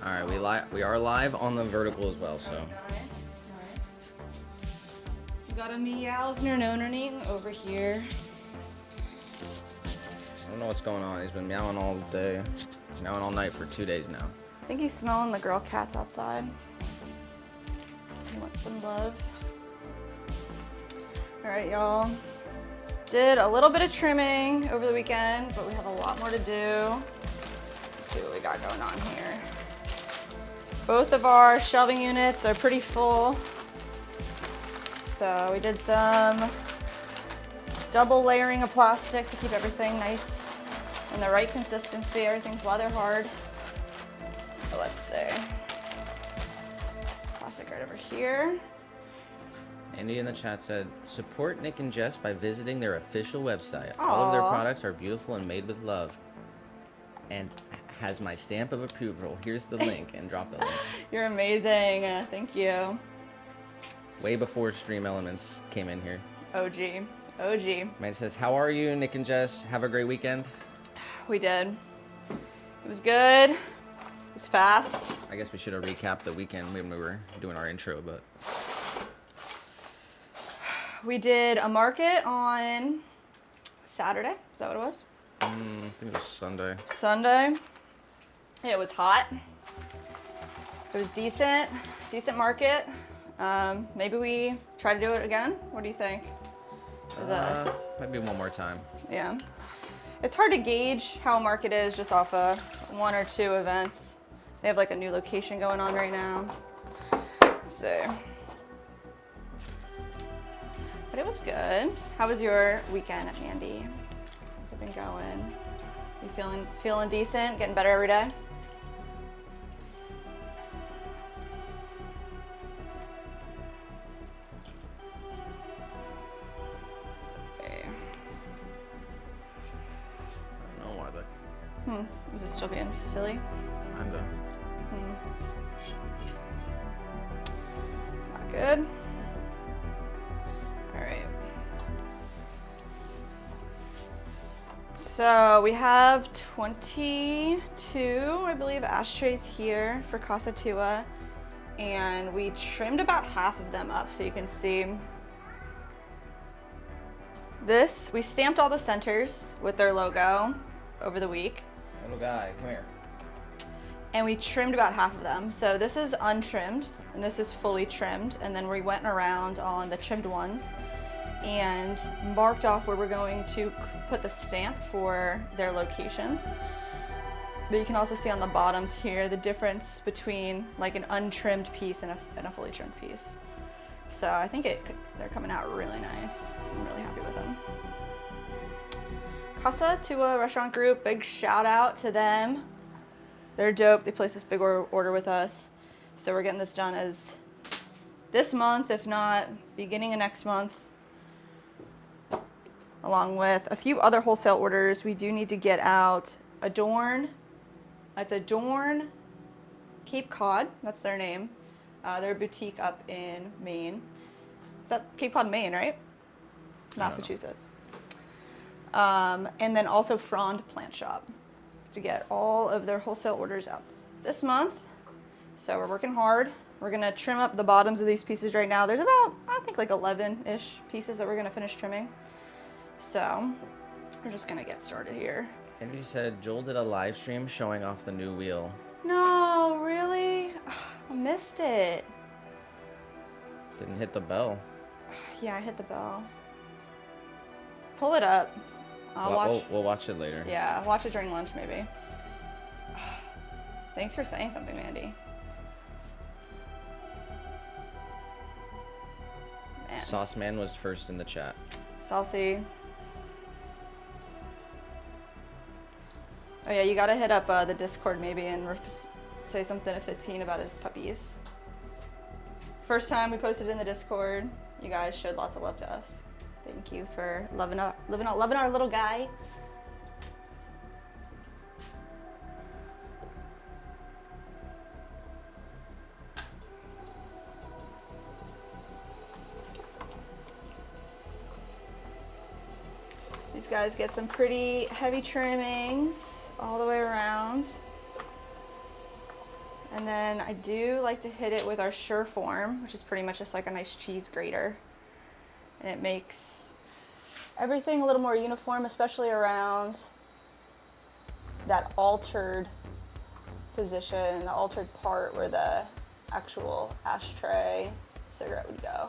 All right, we are live on the vertical as well, so. Nice. We got a meowsner nonerning over here. I don't know what's going on. He's been meowing all day, meowing all night for 2 days now. I think he's smelling the girl cats outside. He wants some love. All right, y'all. Did a little bit of trimming over the weekend, but we have a lot more to do. Let's see what we got going on here. Both of our shelving units are pretty full. So we did some double layering of plastic to keep everything nice in the right consistency. Everything's leather hard. So let's see. This plastic right over here. Andy in the chat said, support Nick and Jess by visiting their official website. All of their products are beautiful and made with love. And has my stamp of approval. Here's the link, and drop the link. You're amazing. Thank you. Way before Stream Elements came in here. OG. Man says, how are you, Nick and Jess? Have a great weekend. We did. It was good. It was fast. I guess we should have recapped the weekend when we were doing our intro, but. We did a market on Saturday. Is that what it was? I think it was Sunday. Sunday. It was hot. It was decent market. Maybe we try to do it again. What do you think? Maybe one more time. Yeah. It's hard to gauge how a market is just off of 1 or 2 events. They have like a new location going on right now. Let's see. But it was good. How was your weekend at Mandy? How's it been going? You feeling decent? Getting better every day? I don't know why that. Is it still being silly? Kinda. It's not good. All right. So we have 22, I believe, ashtrays here for Casa Tua, and we trimmed about half of them up so you can see. This, we stamped all the centers with their logo over the week. Little guy, come here. And we trimmed about half of them. So this is untrimmed and this is fully trimmed. And then we went around on the trimmed ones and marked off where we're going to put the stamp for their locations. But you can also see on the bottoms here the difference between like an untrimmed piece and a fully trimmed piece. So I think they're coming out really nice. I'm really happy with them. Casa Tua Restaurant Group, big shout out to them. They're dope. They placed this big order with us. So we're getting this done as this month, if not beginning of next month. Along with a few other wholesale orders, we do need to get out Adorn. It's Adorn Cape Cod, that's their name. They're a boutique up in Maine. Is that Cape Cod, Maine, right? Massachusetts. And then also Frond Plant Shop to get all of their wholesale orders out this month. So we're working hard. We're gonna trim up the bottoms of these pieces right now. There's about, I think like 11-ish pieces that we're gonna finish trimming. So we're just gonna get started here. Andy said Joel did a live stream showing off the new wheel. No, really? I missed it. Didn't hit the bell. Yeah, I hit the bell. Pull it up. We'll watch it later. Yeah, watch it during lunch maybe. Thanks for saying something, Mandy. Man. Sauce Man was first in the chat. Saucy. Oh yeah, you gotta hit up the Discord maybe and say something to 15 about his puppies. First time we posted in the Discord, you guys showed lots of love to us. Thank you for loving our little guy. These guys get some pretty heavy trimmings all the way around. And then I do like to hit it with our Sureform, which is pretty much just like a nice cheese grater. And it makes everything a little more uniform, especially around that altered position, the altered part where the actual ashtray cigarette would go.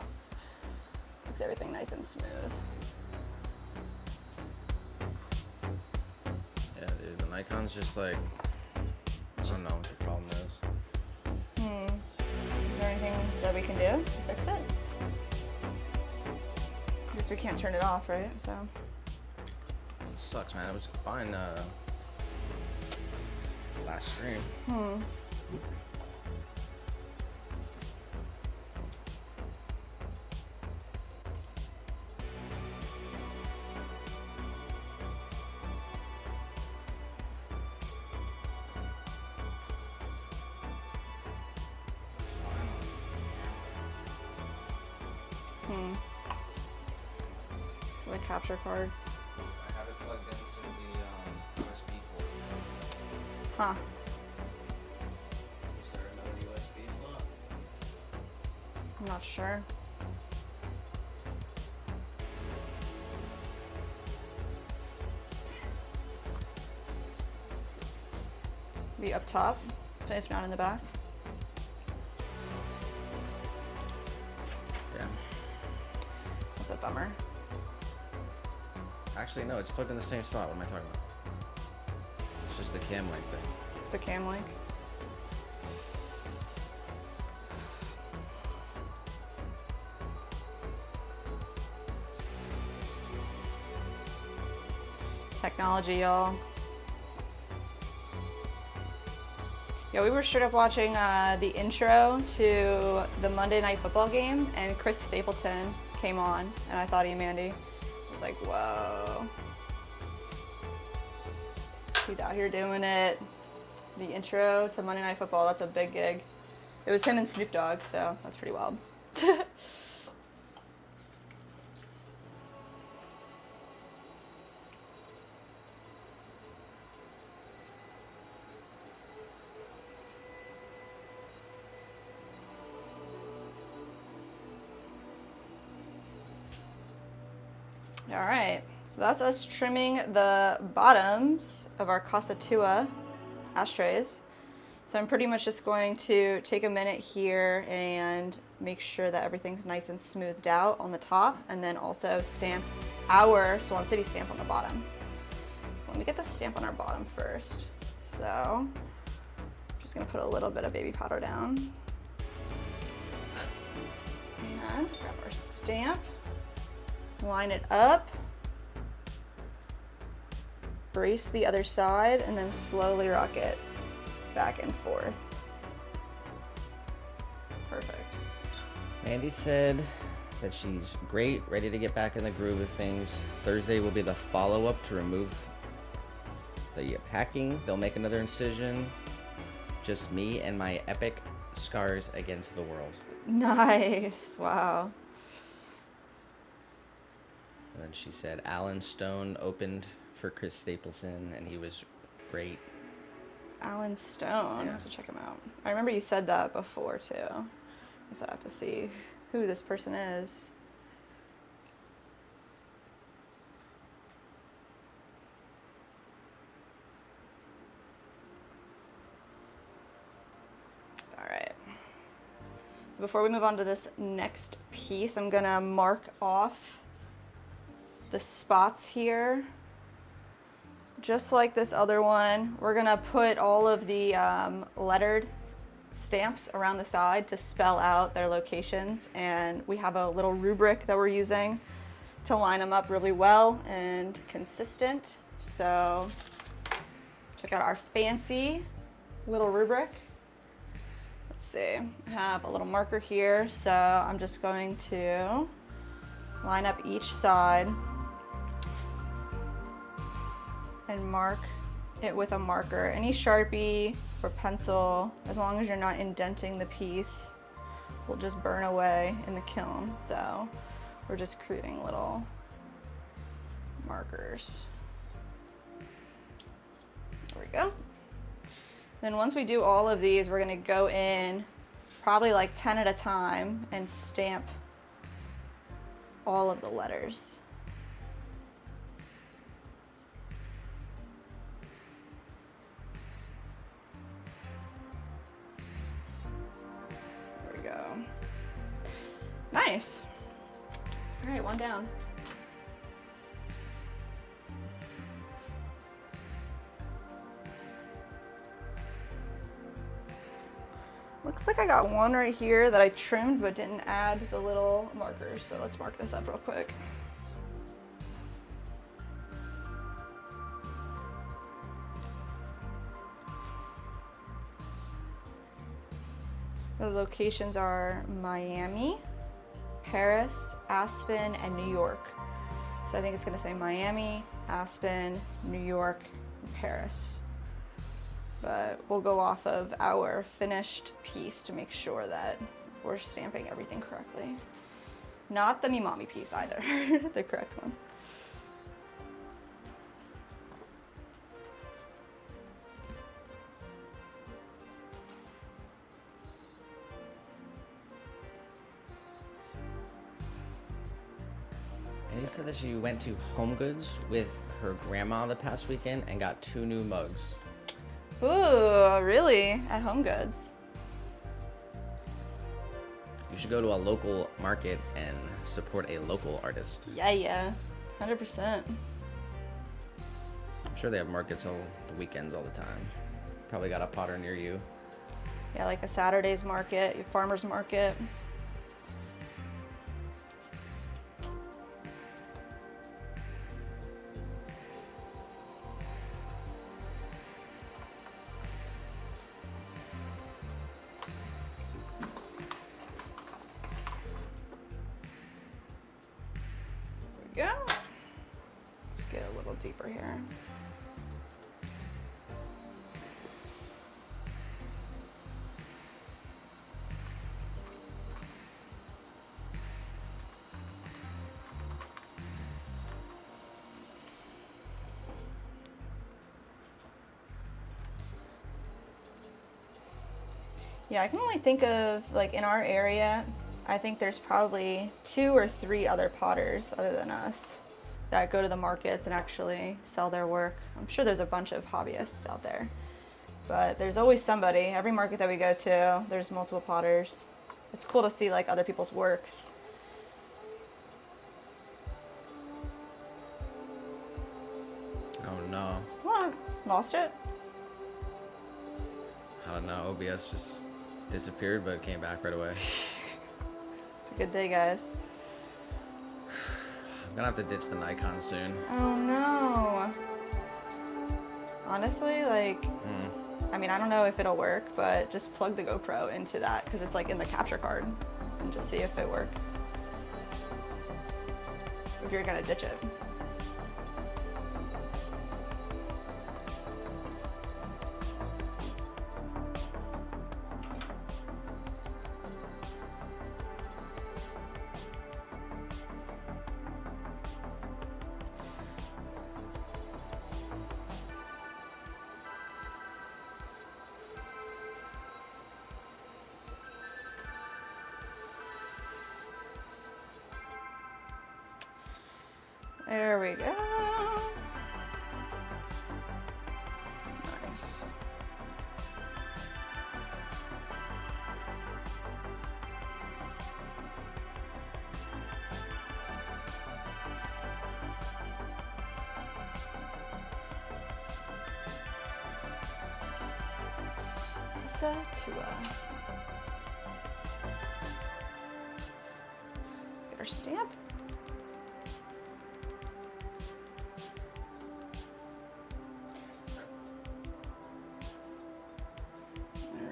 Makes everything nice and smooth. Yeah, dude, the Nikon's just like, I don't know what the problem is. Is there anything that we can do to fix it? I guess we can't turn it off, right? So. It sucks, man. It was fine last stream. So the capture card. I have it plugged into the USB port. Huh. Is there another USB slot? I'm not sure. Be up top, if not in the back. Damn. That's a bummer. Actually, no, it's plugged in the same spot. What am I talking about? It's just the cam link thing. It's the cam link. Technology, y'all. Yeah, we were straight up watching the intro to the Monday Night Football game, and Chris Stapleton came on, and I thought he Mandy. I was like, whoa. He's out here doing it. The intro to Monday Night Football, that's a big gig. It was him and Snoop Dogg, so that's pretty wild. All right, so that's us trimming the bottoms of our Casa Tua ashtrays. So I'm pretty much just going to take a minute here and make sure that everything's nice and smoothed out on the top, and then also stamp our Swan City stamp on the bottom. So let me get the stamp on our bottom first. So I'm just gonna put a little bit of baby powder down. And grab our stamp. Line it up, brace the other side, and then slowly rock it back and forth. Perfect. Mandy said that she's great, ready to get back in the groove of things. Thursday will be the follow-up to remove the packing. They'll make another incision. Just me and my epic scars against the world. Nice. Wow. And then she said Alan Stone opened for Chris Stapleton, and he was great. Alan Stone. Yeah. I have to check him out. I remember you said that before too. I guess I have to see who this person is. All right. So before we move on to this next piece, I'm gonna mark off the spots here. Just like this other one, we're gonna put all of the lettered stamps around the side to spell out their locations, and we have a little rubric that we're using to line them up really well and consistent. So check out our fancy little rubric. Let's see, I have a little marker here, so I'm just going to line up each side and mark it with a marker. Any Sharpie or pencil, as long as you're not indenting the piece, will just burn away in the kiln. So we're just creating little markers. There we go. Then once we do all of these, we're gonna go in probably like 10 at a time and stamp all of the letters. There we go. Nice. All right, one down. Looks like I got one right here that I trimmed but didn't add the little markers, so let's mark this up real quick. The locations are Miami, Paris, Aspen, and New York. So I think it's gonna say Miami, Aspen, New York, and Paris. But we'll go off of our finished piece to make sure that we're stamping everything correctly. Not the Me Mommy piece either, the correct one. And you said that she went to Home Goods with her grandma the past weekend and got 2 new mugs. Ooh, really? At Home Goods? You should go to a local market and support a local artist. Yeah, 100%. I'm sure they have markets all the weekends all the time. Probably got a potter near you. Yeah, like a Saturday's market, your farmer's market. Go. Let's get a little deeper here. Yeah, I can only think of, like, in our area, I think there's probably 2 or 3 other potters other than us that go to the markets and actually sell their work. I'm sure there's a bunch of hobbyists out there, but there's always somebody. Every market that we go to, there's multiple potters. It's cool to see like other people's works. Oh no. What? Lost it? I don't know. OBS just disappeared but came back right away. It's a good day, guys. I'm gonna have to ditch the Nikon soon. Oh no. Honestly, like, I mean, I don't know if it'll work, but just plug the GoPro into that because it's like in the capture card and just see if it works. If you're gonna ditch it. There we go. Nice. Issa Tua. Let's get our stamp.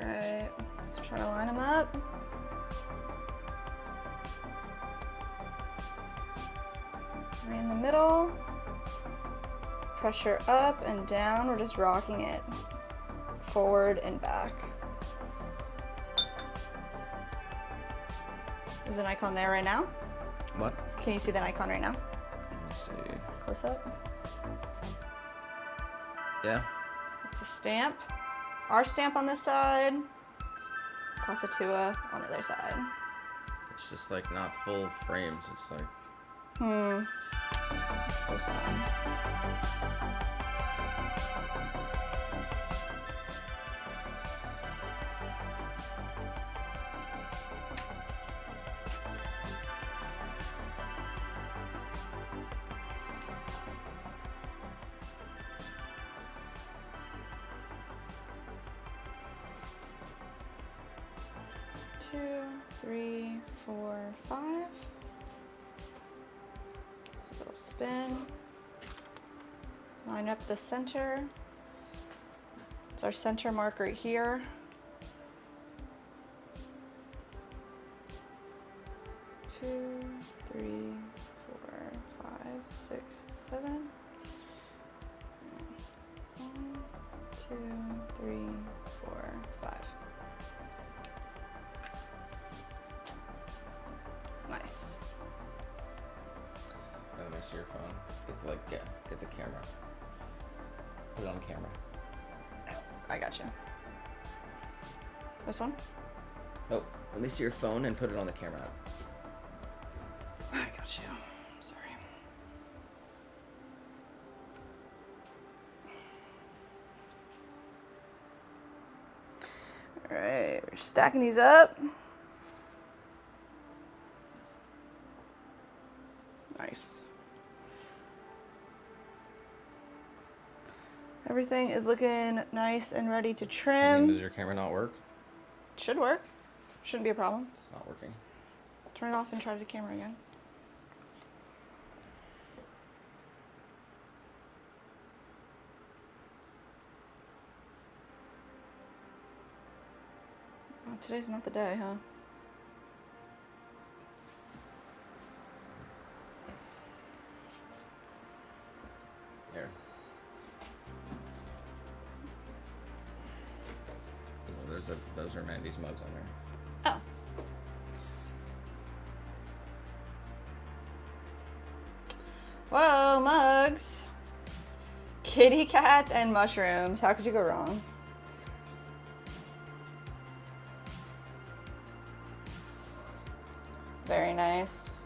Alright, let's try to line them up. Right in the middle. Pressure up and down. We're just rocking it forward and back. Is an icon there right now? What? Can you see that icon right now? Let me see. Close up. Yeah. It's a stamp. our stamp on this side, Casa Tua on the other side. It's just like not full frames. It's like. That's so sad. Two, three, four, five. Little spin. Line up the center. It's our center mark right here. Two, three, four, five, six, seven. 1, 2, 3, 4, 5. Nice. Let me see your phone. Get the camera. Put it on camera. I got you. This one? Oh, let me see your phone and put it on the camera. I got you. Sorry. All right, we're stacking these up. Nice. Everything is looking nice and ready to trim. Does your camera not work? Should work. Shouldn't be a problem. It's not working. Turn it off and try the camera again. Oh, today's not the day, huh? There. Well, those are Mandy's mugs on there. Oh. Whoa, mugs. Kitty cats and mushrooms. How could you go wrong? Very nice.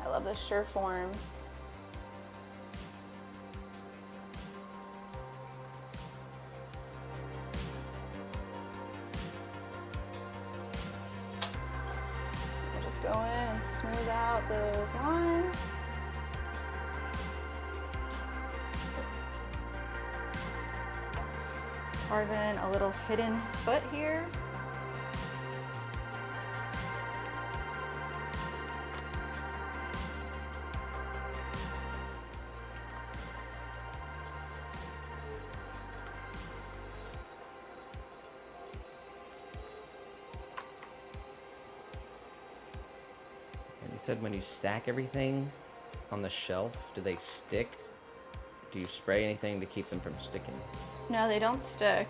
I love this sure form. We'll just go in and smooth out those lines. Carve in a little hidden foot here. You said when you stack everything on the shelf, do they stick? Do you spray anything to keep them from sticking? No, they don't stick.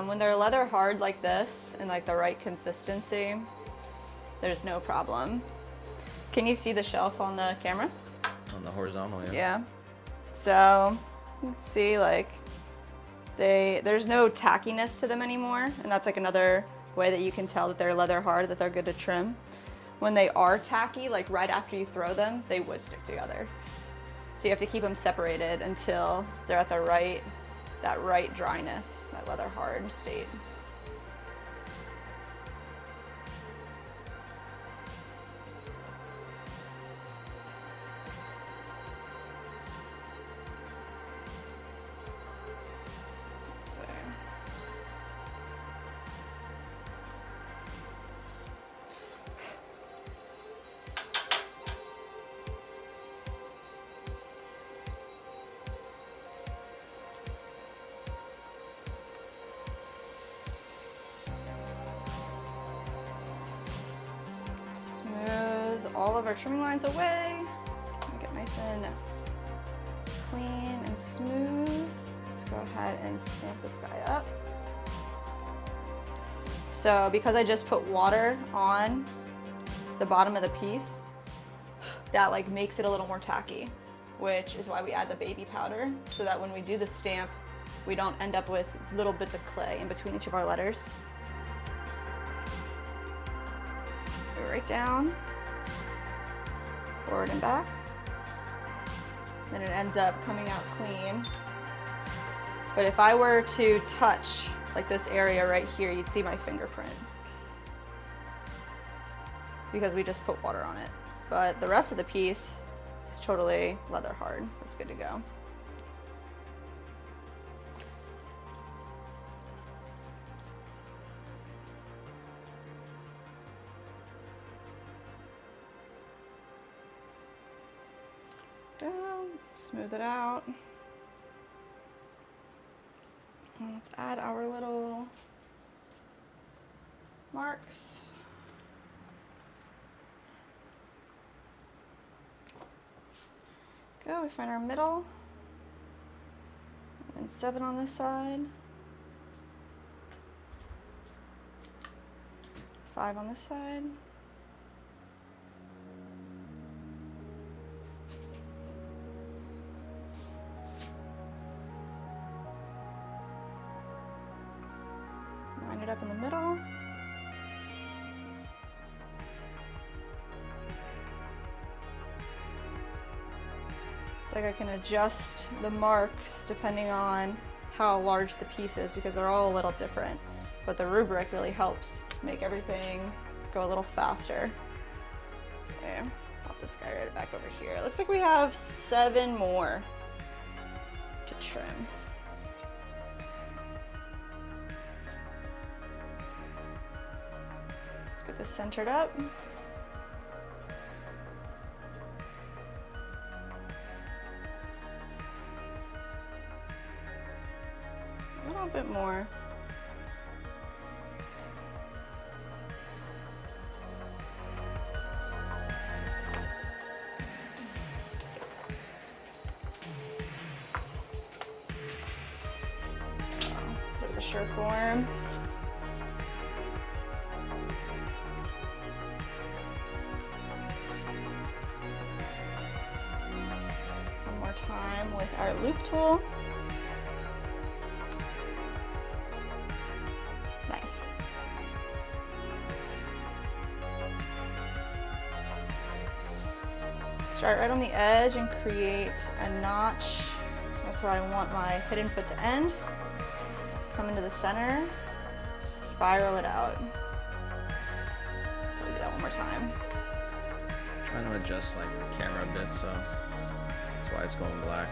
When they're leather hard like this and like the right consistency, there's no problem. Can you see the shelf on the camera? On the horizontal, yeah. Yeah. So, let's see, like, there's no tackiness to them anymore, and that's like another way that you can tell that they're leather hard, that they're good to trim. When they are tacky, like right after you throw them, they would stick together. So you have to keep them separated until they're at that right dryness, that leather hard state. Let's see. of our trimming lines away. Make it nice and clean and smooth. Let's go ahead and stamp this guy up. So because I just put water on the bottom of the piece, that like makes it a little more tacky, which is why we add the baby powder, so that when we do the stamp, we don't end up with little bits of clay in between each of our letters. Go right down, forward and back. Then it ends up coming out clean. But if I were to touch like this area right here, you'd see my fingerprint, because we just put water on it. But the rest of the piece is totally leather hard. It's good to go. Smooth it out. And let's add our little marks. Go, we find our middle, and then 7 on this side, 5 on this side, line it up in the middle. It's like I can adjust the marks depending on how large the piece is, because they're all a little different. But the rubric really helps make everything go a little faster. So, pop this guy right back over here. It looks like we have 7 more to trim. Let's get this centered up. A little bit more. Let's put the sure form. One more time with our loop tool. Nice. Start right on the edge and create a notch. That's where I want my hidden foot to end. Come into the center, spiral it out. We'll do that one more time. Trying to adjust like the camera a bit, so that's why it's going black.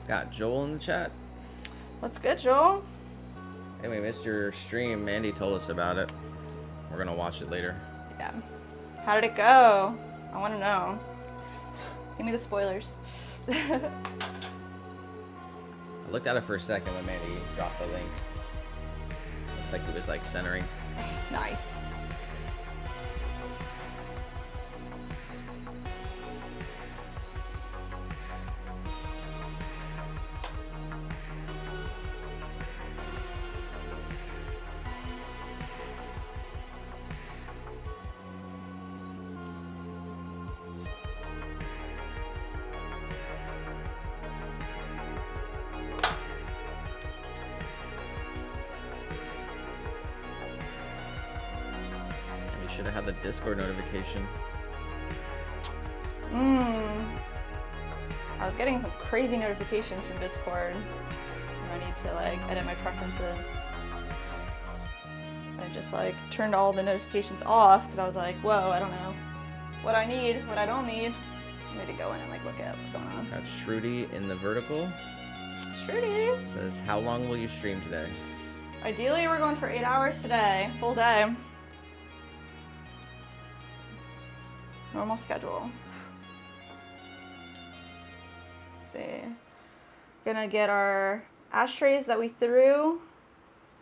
Got Joel in the chat. What's good, Joel? Hey, we missed your stream. Mandy told us about it. We're gonna watch it later. Yeah. How did it go? I want to know. Give me the spoilers. I looked at it for a second when Mandy dropped the link. Looks like it was like centering. Nice. Should have had the Discord notification. I was getting crazy notifications from Discord when I need to like edit my preferences. I just like turned all the notifications off because I was like, whoa, I don't know what I need, what I don't need. I need to go in and like look at what's going on. Got Shruti in the vertical. Shruti Says, how long will you stream today? Ideally, we're going for 8 hours today, full day. Normal schedule. Let's see. Gonna get our ashtrays that we threw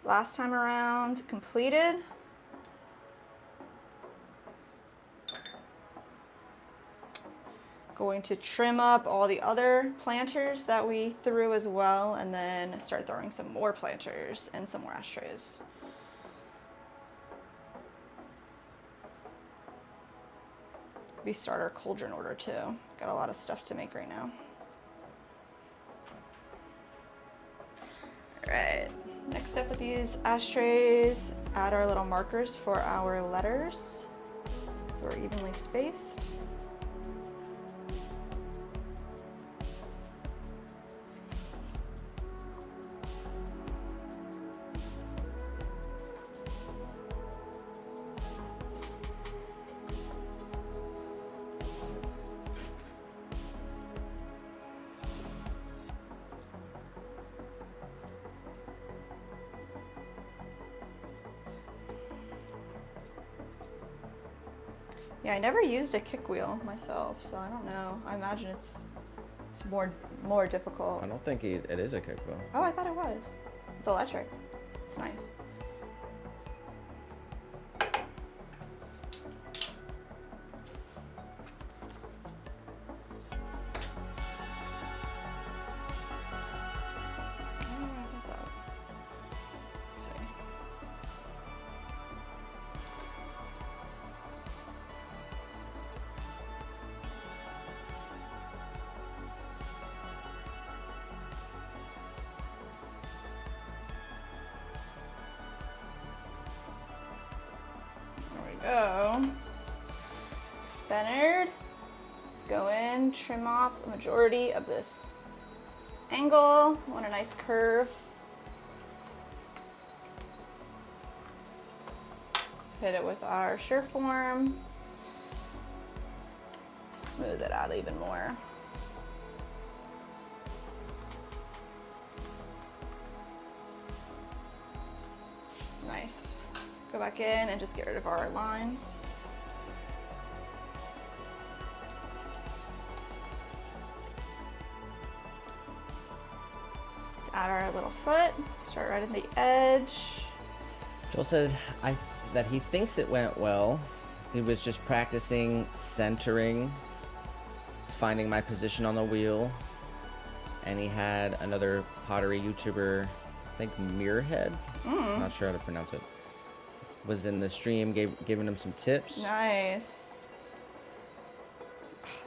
last time around completed. Going to trim up all the other planters that we threw as well, and then start throwing some more planters and some more ashtrays. We start our cauldron order too. Got a lot of stuff to make right now. All right, next step with these ashtrays, add our little markers for our letters so we're evenly spaced. Yeah, I never used a kick wheel myself, so I don't know. I imagine it's more difficult. I don't think it is a kick wheel. Oh, I thought it was. It's electric. It's nice. Go. Centered. Let's go in, trim off the majority of this angle. Want a nice curve. Hit it with our Sureform. Smooth it out even more. Nice. Go back in and just get rid of our lines. Let's add our little foot, start right at the edge. Joel said that he thinks it went well. He was just practicing centering, finding my position on the wheel, and he had another pottery YouTuber, I think Mirrorhead, I'm not sure how to pronounce it, was in the stream, giving him some tips. Nice.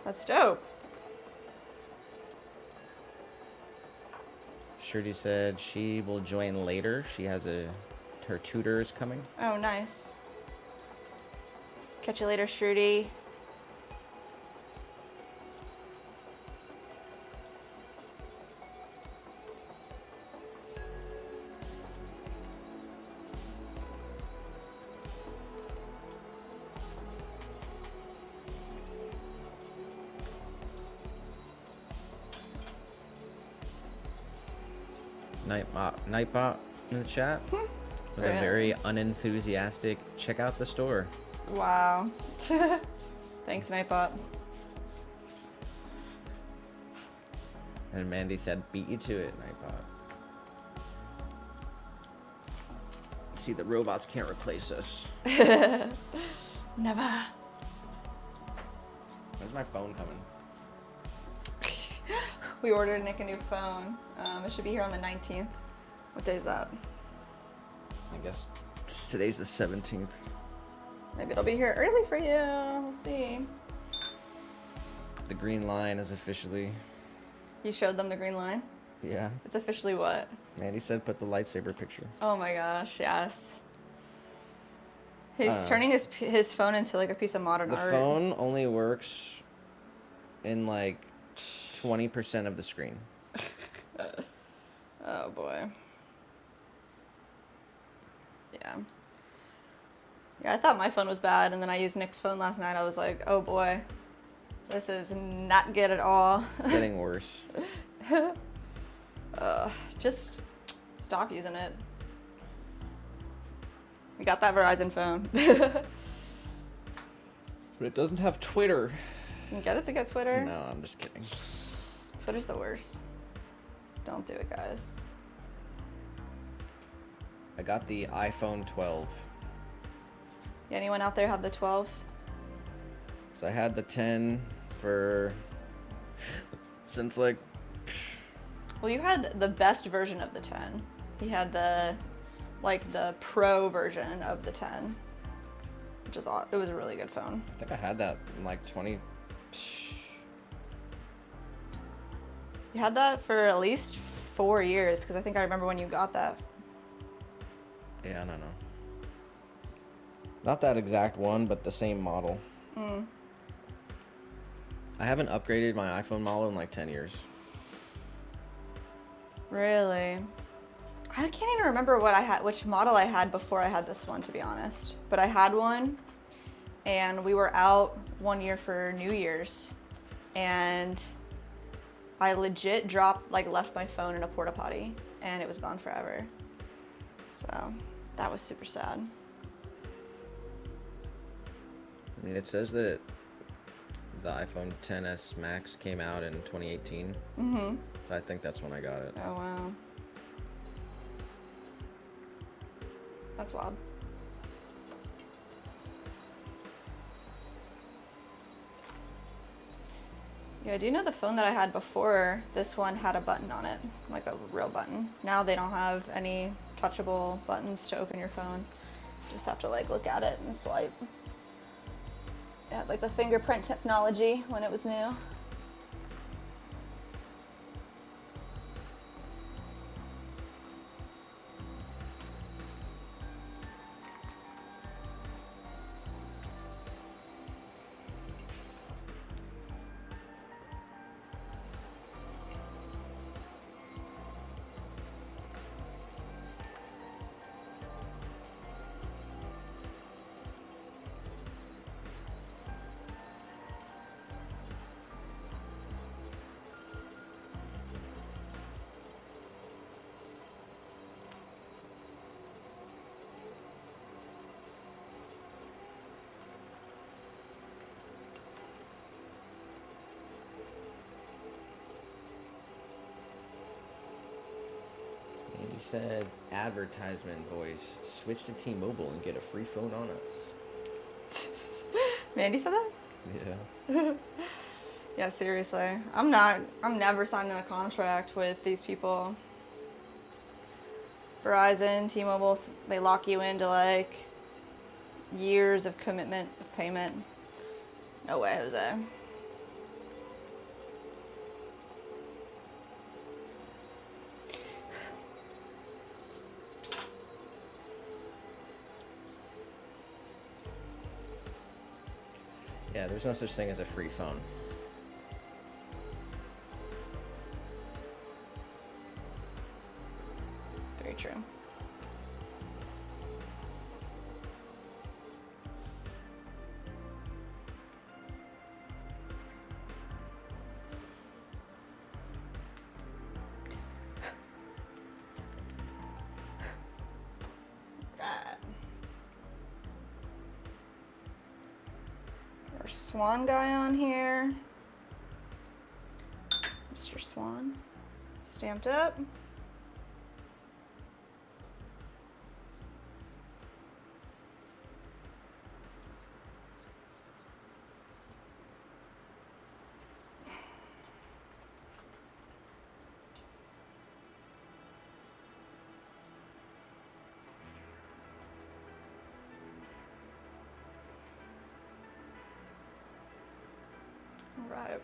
That's dope. Shruti said she will join later. She has her tutor is coming. Oh, nice. Catch you later, Shruti. Nightbot in the chat with a very unenthusiastic check out the store. Wow. Thanks, Nightbot. And Mandy said, beat you to it, Nightbot. See, the robots can't replace us. Never. Where's my phone coming? We ordered Nick a new phone. It should be here on the 19th. What day is that? I guess today's the 17th. Maybe it'll be here early for you. We'll see. The green line is officially... You showed them the green line? Yeah. It's officially what? Mandy said put the lightsaber picture. Oh my gosh, yes. He's turning his phone into like a piece of modern art. The phone only works in like 20% of the screen. Oh boy. Yeah. Yeah, I thought my phone was bad, and then I used Nick's phone last night. I was like, oh boy, this is not good at all. It's getting worse. Just stop using it. We got that Verizon phone. But it doesn't have Twitter. You can get it to get Twitter. No, I'm just kidding. Twitter's the worst. Don't do it, guys. I got the iPhone 12. Yeah, anyone out there have the 12? So I had the 10 since like... Well, you had the best version of the 10. You had the pro version of the 10, which is it was a really good phone. I think I had that in like 20... You had that for at least 4 years, because I think I remember when you got that. Yeah, I don't know. Not that exact one, but the same model. I haven't upgraded my iPhone model in like 10 years. Really? I can't even remember which model I had before I had this one, to be honest. But I had one, and we were out one year for New Year's, and I legit left my phone in a porta potty, and it was gone forever. So that was super sad. I mean, it says that the iPhone XS Max came out in 2018. Mm-hmm. So I think that's when I got it. Oh, wow. That's wild. Yeah, I do know the phone that I had before this one had a button on it, like a real button. Now they don't have any touchable buttons to open your phone. You just have to like look at it and swipe. Yeah, like the fingerprint technology when it was new. He said, advertisement voice, switch to T-Mobile and get a free phone on us. Mandy said that? Yeah. Yeah, seriously. I'm never signing a contract with these people. Verizon, T-Mobile, they lock you into like years of commitment with payment. No way, Jose. Yeah, there's no such thing as a free phone. Very true. Our Swan guy on here. Mr. Swan. Stamped up. Right.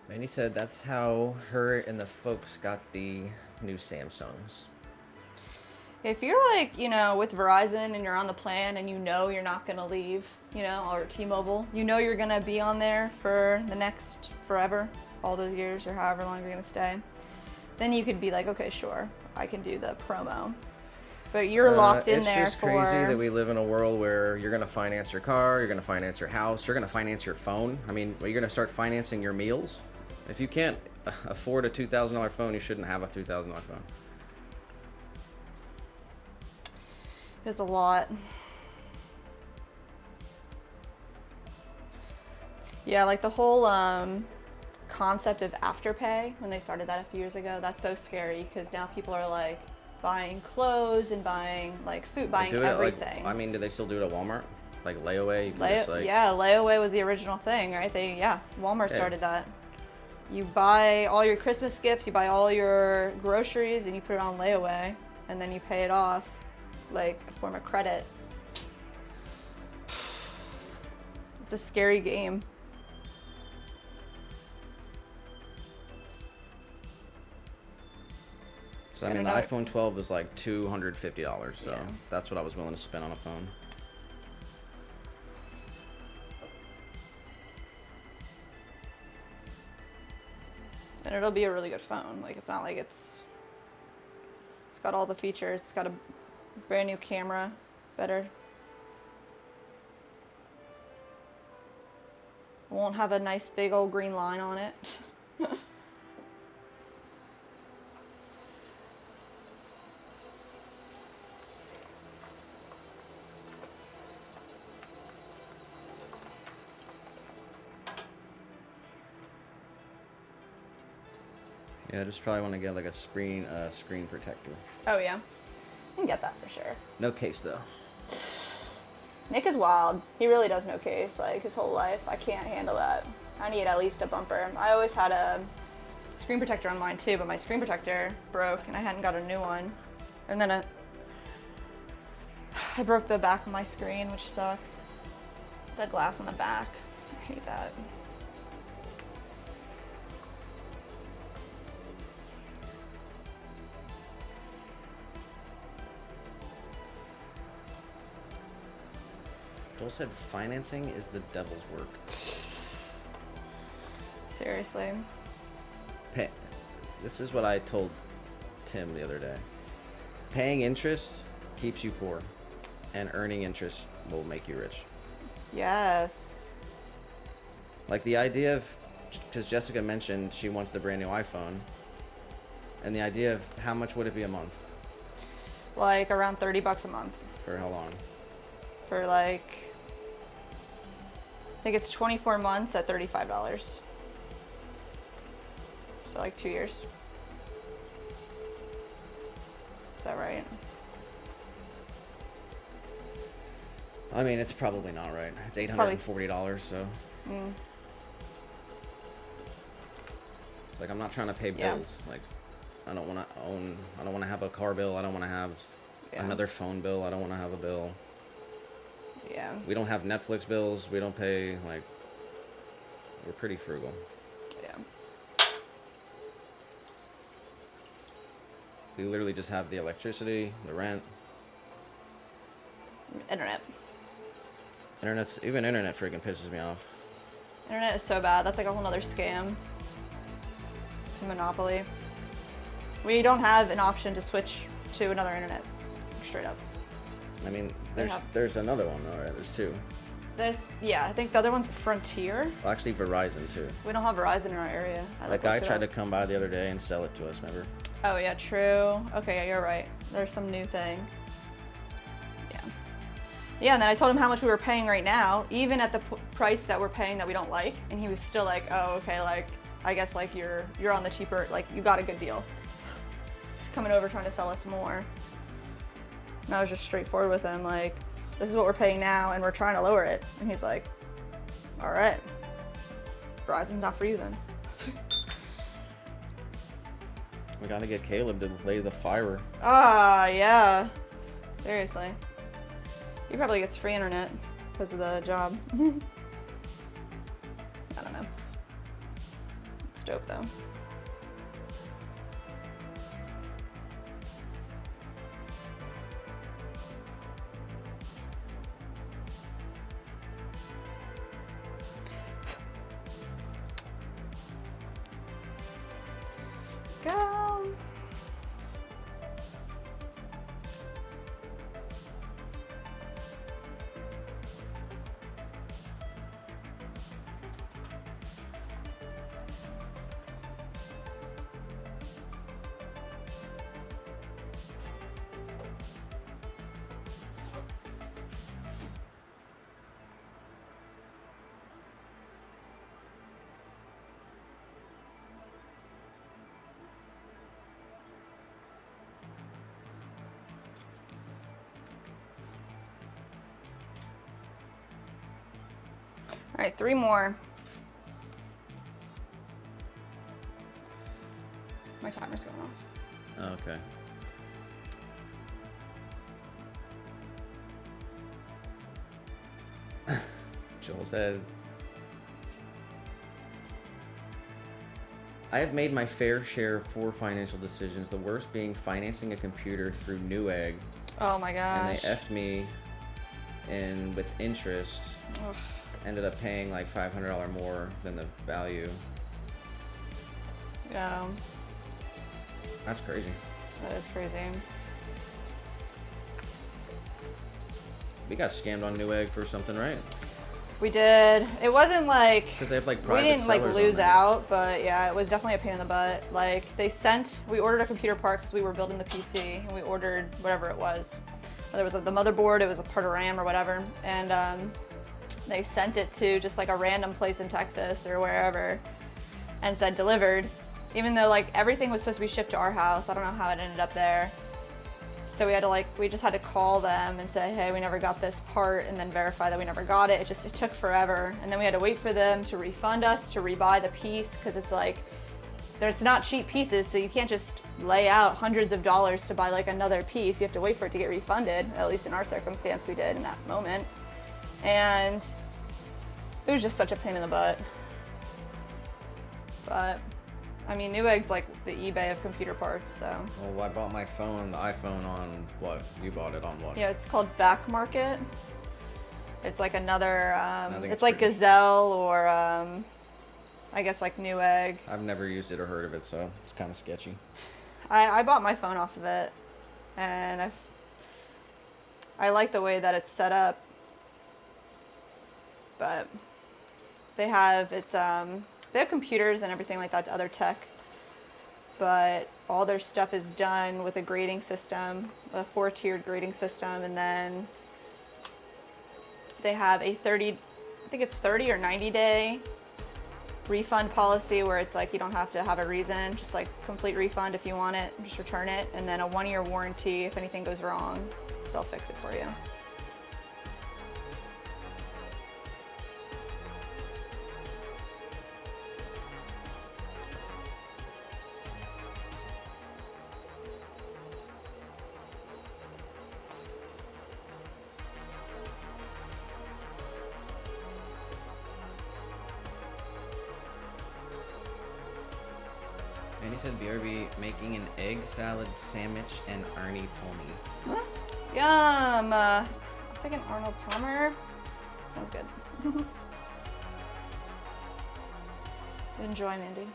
Mandy said that's how her and the folks got the new Samsungs. If you're like, with Verizon and you're on the plan and you're not going to leave, or T-Mobile, you're going to be on there for the next forever, all those years or however long you're going to stay, then you could be like, okay, sure, I can do the promo. But you're locked in there for... It's just crazy that we live in a world where you're going to finance your car, you're going to finance your house, you're going to finance your phone. I mean, you're going to start financing your meals. If you can't afford a $2,000 phone, you shouldn't have a $2,000 phone. There's a lot. Yeah, like the whole concept of Afterpay, when they started that a few years ago, that's so scary because now people are like buying clothes and buying like food, buying Do it everything. Like, I mean, do they still do it at Walmart? Like layaway? You can just like... Yeah, layaway was the original thing, right? Walmart started that. You buy all your Christmas gifts, you buy all your groceries, and you put it on layaway, and then you pay it off like a form of credit. It's a scary game. So I mean, the iPhone 12 is like $250, so yeah. That's what I was willing to spend on a phone. And it'll be a really good phone. Like, it's not like it's got all the features. It's got a brand new camera, better. Won't have a nice big old green line on it. Yeah, I just probably want to get like a screen protector. Oh yeah, you can get that for sure. No case though. Nick is wild. He really does no case, like his whole life. I can't handle that. I need at least a bumper. I always had a screen protector on mine too, but my screen protector broke and I hadn't got a new one. And then I broke the back of my screen, which sucks. The glass on the back. I hate that. Joel said financing is the devil's work. Seriously. This is what I told Tim the other day. Paying interest keeps you poor, and earning interest will make you rich. Yes. Like the idea of, because Jessica mentioned she wants the brand new iPhone, and the idea of how much would it be a month? Like around $30 a month. For how long? For like, I think it's 24 months at $35. So like 2 years. Is that right? I mean, it's probably not right. It's $840, so. It's like I'm not trying to pay bills. Like, I don't want to own. I don't want to have a car bill. I don't want to have another phone bill. I don't want to have a bill. Yeah. We don't have Netflix bills. We don't pay, like, we're pretty frugal. Yeah. We literally just have the electricity, the rent. Internet. Even internet freaking pisses me off. Internet is so bad. That's like a whole nother scam. It's a monopoly. We don't have an option to switch to another internet. Straight up. I mean, there's another one though, right? There's two. I think the other one's Frontier. Well, actually Verizon too. We don't have Verizon in our area. That guy tried to come by the other day and sell it to us, remember? Oh yeah, true. Okay, yeah, you're right. There's some new thing. Yeah. Yeah, and then I told him how much we were paying right now, even at the price that we're paying that we don't like, and he was still like, "Oh, okay, like I guess like you're on the cheaper, like you got a good deal." He's coming over trying to sell us more. And I was just straightforward with him, like, this is what we're paying now, and we're trying to lower it. And he's like, all right, Verizon's not for you then. We gotta get Caleb to lay the fiber. Ah, yeah. Seriously. He probably gets free internet because of the job. I don't know. It's dope though. Go. All right, 3 more. My timer's going off. Oh, okay. Joel said, I have made my fair share of poor financial decisions, the worst being financing a computer through Newegg. Oh my And gosh. they effed me in with interest. Ugh. Ended up paying like $500 more than the value. Yeah, That's crazy. that is crazy. We got scammed on Newegg for something, right? We did. It wasn't like Because they have like we private didn't like sellers on lose there. out, but yeah, it was definitely a pain in the butt. Like we ordered a computer part because we were building the PC, and we ordered whatever it was. Whether it was the motherboard, it was a part of RAM or whatever, and they sent it to just like a random place in Texas or wherever, and said delivered, even though like everything was supposed to be shipped to our house. I don't know how it ended up there. So we just had to call them and say, hey, we never got this part, and then verify that we never got it. It took forever. And then we had to wait for them to refund us, to rebuy the piece, because it's like, it's not cheap pieces, so you can't just lay out hundreds of dollars to buy like another piece. You have to wait for it to get refunded, at least in our circumstance we did in that moment. And it was just such a pain in the butt. But I mean, Newegg's like the eBay of computer parts, so. Well, I bought my phone, the iPhone, on what? You bought it on what? Yeah, it's called Back Market. It's like another, it's like pretty- Gazelle or I guess like Newegg. I've never used it or heard of it, so it's kind of sketchy. I bought my phone off of it, and I like the way that it's set up. But they have computers and everything like that to other tech, but all their stuff is done with a grading system, a 4-tiered grading system, and then they have a 30 or 90-day refund policy where it's like you don't have to have a reason, just like complete refund if you want it, just return it, and then a 1-year warranty if anything goes wrong, they'll fix it for you. And he said BRB making an egg salad sandwich and Arnie pony. Huh? Yum! It's like an Arnold Palmer. Sounds good. Enjoy, Mandy.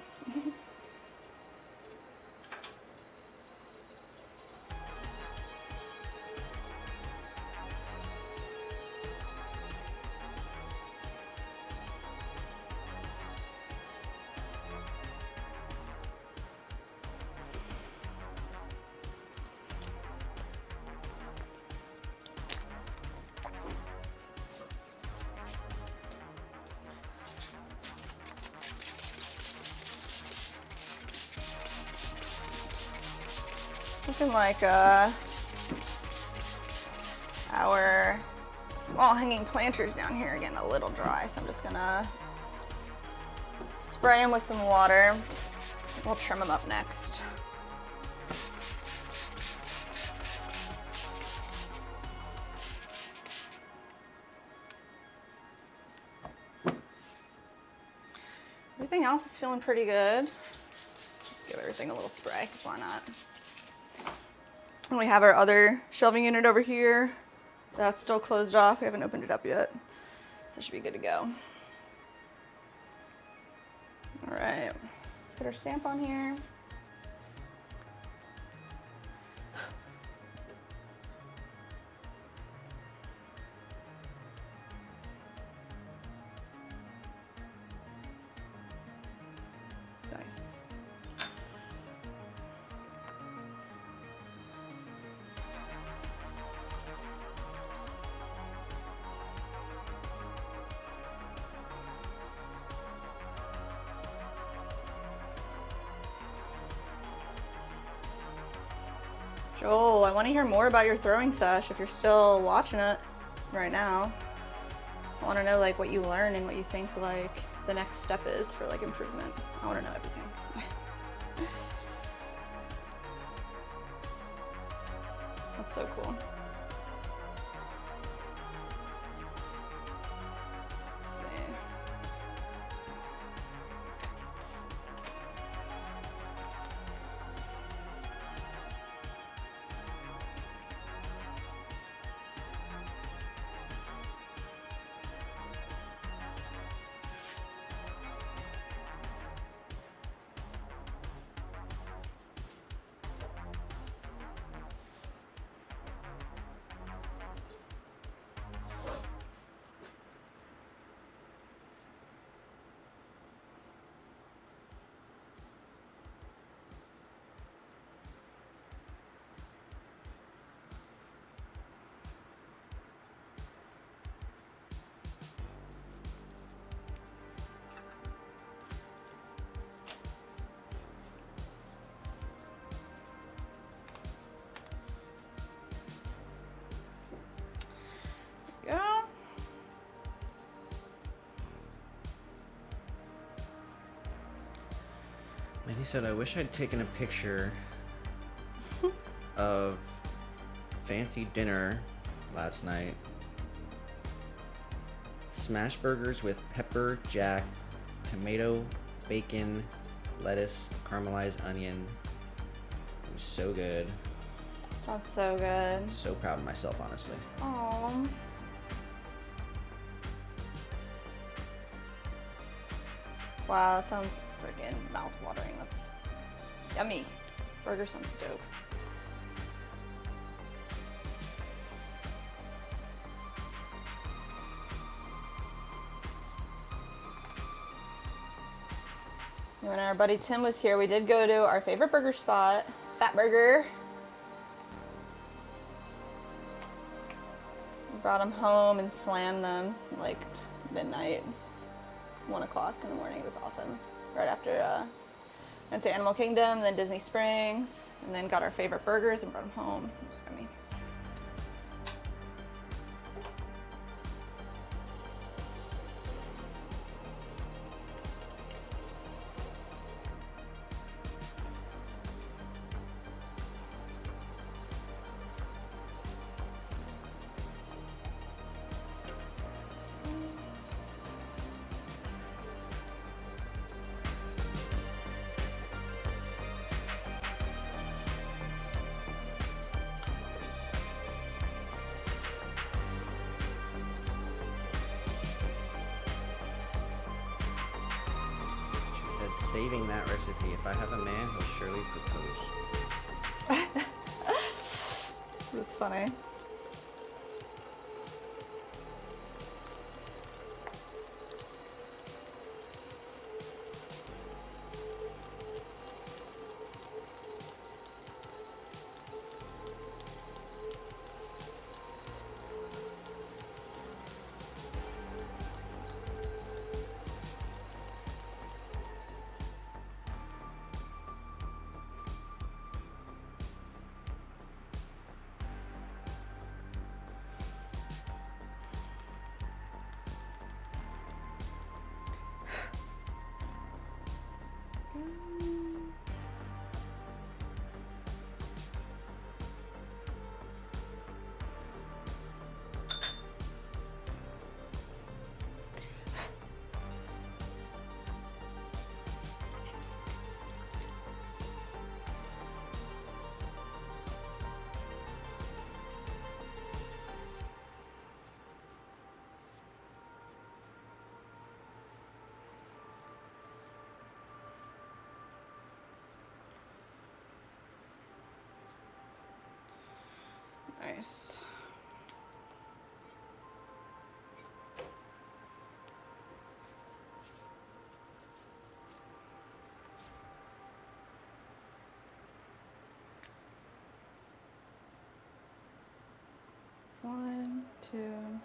Looking like our small hanging planters down here are getting a little dry, so I'm just gonna spray them with some water. We'll trim them up next. Everything else is feeling pretty good. Just give everything a little spray, because why not? And we have our other shelving unit over here. That's still closed off. We haven't opened it up yet. So it should be good to go. All right, let's get our stamp on here. Nice. Joel, I want to hear more about your throwing sesh if you're still watching it right now. I want to know like what you learn and what you think like the next step is for like improvement. I want to know everything. That's so cool. Let's see. Go. Manny said, I wish I'd taken a picture of fancy dinner last night. Smash burgers with pepper jack, tomato, bacon, lettuce, caramelized onion. It was so good. Sounds so good. So proud of myself, honestly. Aww. Wow, that sounds freaking mouth-watering. That's yummy. Burger sounds dope. When our buddy Tim was here, we did go to our favorite burger spot, Fat Burger. We brought them home and slammed them like midnight, 1 o'clock in the morning. It was awesome. Right after went to Animal Kingdom, then Disney Springs, and then got our favorite burgers and brought them home. It was yummy. Saving that recipe. If I have a man, he'll surely propose. That's funny. Nice. One, two,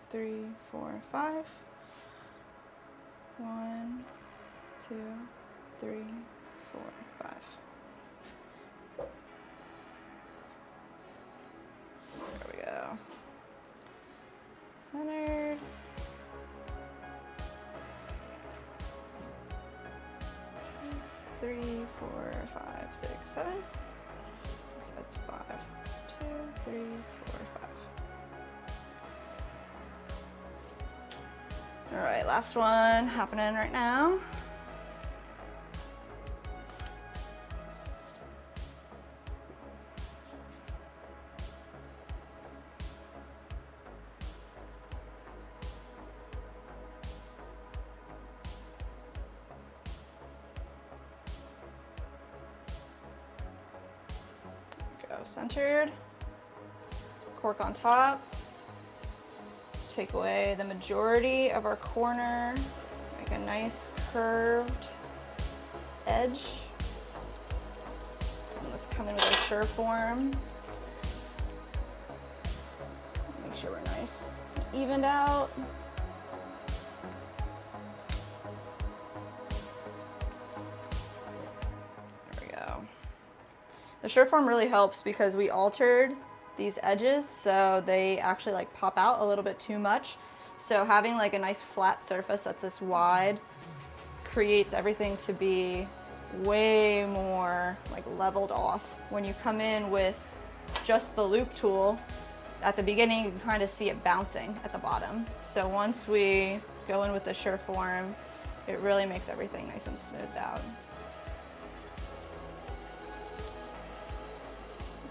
three, four, five. 1, 2, 3, 4, 5. There we go. Centered. 3, 4, 5, 6, 7. So that's 5, 2, 3, 4, 5. All right, last one happening right now. Go centered, cork on top. Let's take away the majority of our corner, make a nice curved edge. And let's come in with our surform. Make sure we're nice and evened out. The surform really helps because we altered these edges so they actually like pop out a little bit too much. So having like a nice flat surface that's this wide creates everything to be way more like leveled off. When you come in with just the loop tool, at the beginning you can kind of see it bouncing at the bottom. So once we go in with the surform, it really makes everything nice and smoothed out.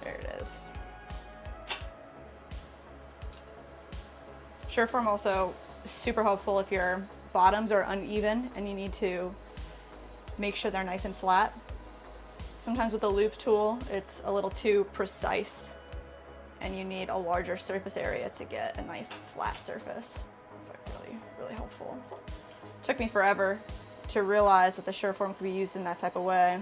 There it is. Surform also super helpful if your bottoms are uneven and you need to make sure they're nice and flat. Sometimes with the loop tool, it's a little too precise and you need a larger surface area to get a nice flat surface. It's like really helpful. It took me forever to realize that the surform could be used in that type of way.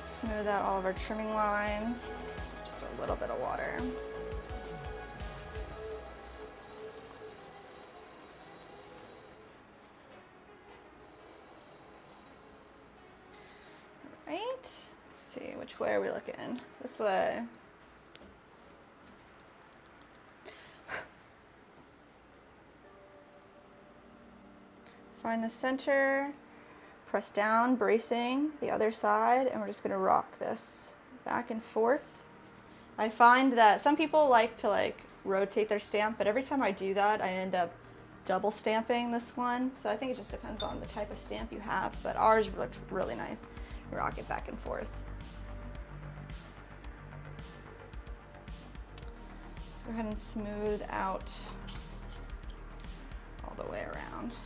Smooth out all of our trimming lines, just a little bit of water. All right, let's see, which way are we looking? This way. Find the center. Press down, bracing the other side, and we're just gonna rock this back and forth. I find that some people like to rotate their stamp, but every time I do that, I end up double stamping this one. So I think it just depends on the type of stamp you have, but ours looked really nice. Rock it back and forth. Let's go ahead and smooth out all the way around.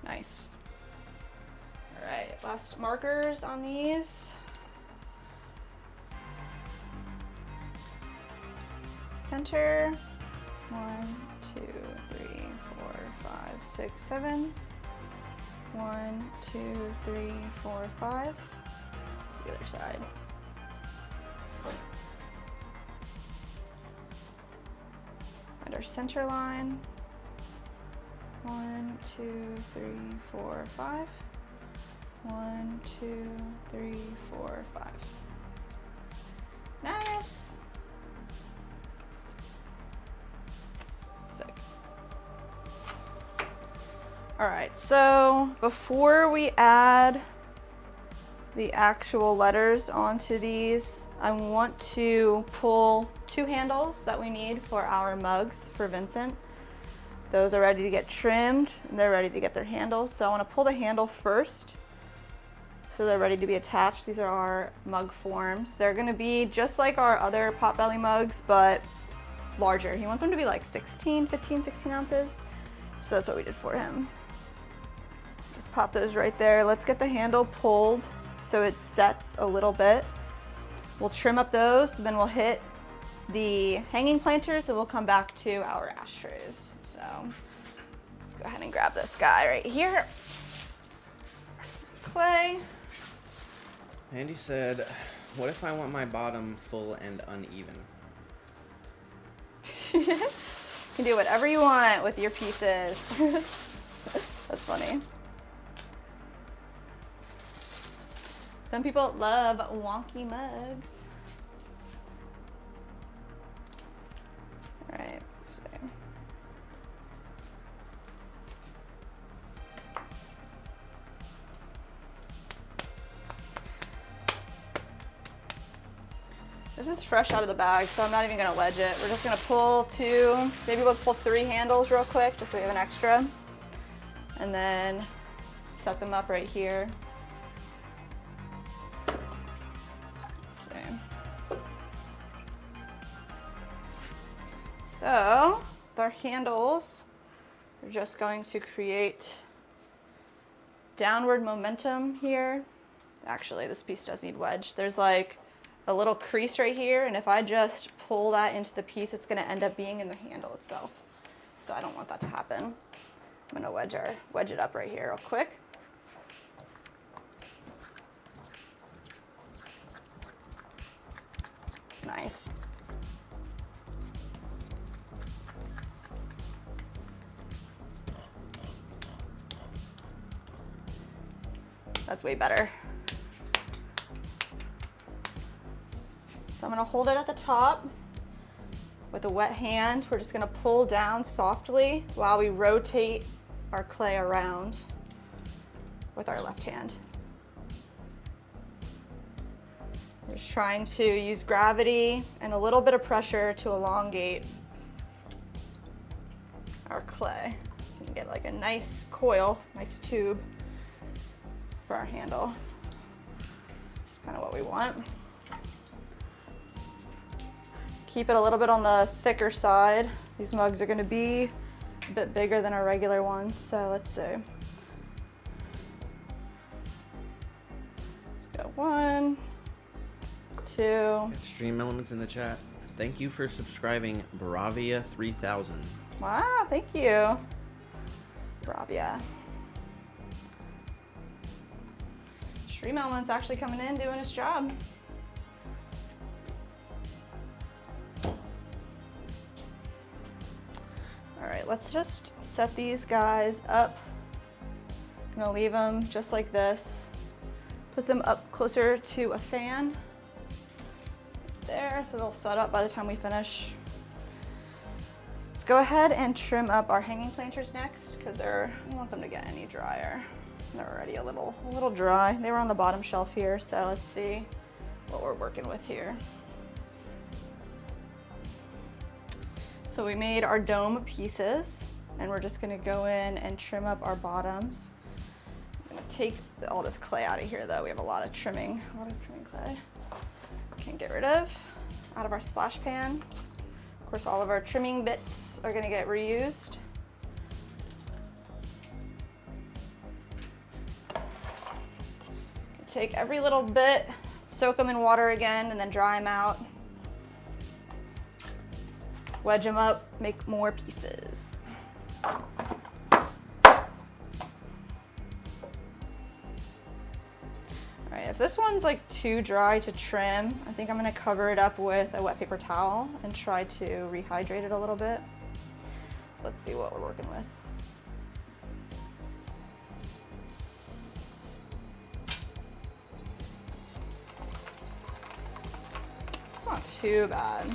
Nice. All right, last markers on these. Center. 1, 2, 3, 4, 5, 6, 7. 1, 2, 3, 4, 5. The other side. And our center line. 1, 2, 3, 4, 5. 1, 2, 3, 4, 5. Nice. Sick. All right, so before we add the actual letters onto these, I want to pull 2 handles that we need for our mugs for Vincent. Those are ready to get trimmed and they're ready to get their handles. So I want to pull the handle first so they're ready to be attached. These are our mug forms. They're going to be just like our other Potbelly mugs, but larger. He wants them to be like 15, 16 ounces. So that's what we did for him. Just pop those right there. Let's get the handle pulled so it sets a little bit. We'll trim up those, then we'll hit the hanging planters and we'll come back to our ashtrays. So let's go ahead and grab this guy right here. Clay. Andy said, what if I want my bottom full and uneven? You can do whatever you want with your pieces. That's funny. Some people love wonky mugs. All right, let's see. This is fresh out of the bag, so I'm not even gonna wedge it. We're just gonna pull 2, maybe we'll pull 3 handles real quick, just so we have an extra. And then set them up right here. Let's see. So, with our handles, we're just going to create downward momentum here. Actually, this piece does need wedge. There's like a little crease right here, and if I just pull that into the piece, it's gonna end up being in the handle itself. So I don't want that to happen. I'm gonna wedge it up right here real quick. Nice. That's way better. So I'm gonna hold it at the top with a wet hand. We're just gonna pull down softly while we rotate our clay around with our left hand. We're just trying to use gravity and a little bit of pressure to elongate our clay. You can get like a nice coil, nice tube for our handle. That's kind of what we want. Keep it a little bit on the thicker side. These mugs are going to be a bit bigger than our regular ones, so let's see. Let's go 1, 2. Extreme Elements in the chat. Thank you for subscribing, Bravia 3000. Wow, thank you. Bravia. Extreme Elements actually coming in, doing his job. All right, let's just set these guys up. I'm gonna leave them just like this. Put them up closer to a fan. There, so they'll set up by the time we finish. Let's go ahead and trim up our hanging planters next, because I don't want them to get any drier. They're already a little dry. They were on the bottom shelf here, so let's see what we're working with here. So we made our dome pieces, and we're just gonna go in and trim up our bottoms. I'm gonna take all this clay out of here though. We have a lot of trimming clay. Can get rid of out of our splash pan. Of course, all of our trimming bits are gonna get reused. Take every little bit, soak them in water again, and then dry them out. Wedge them up, make more pieces. All right, if this one's like too dry to trim, I think I'm gonna cover it up with a wet paper towel and try to rehydrate it a little bit. So let's see what we're working with. It's not too bad.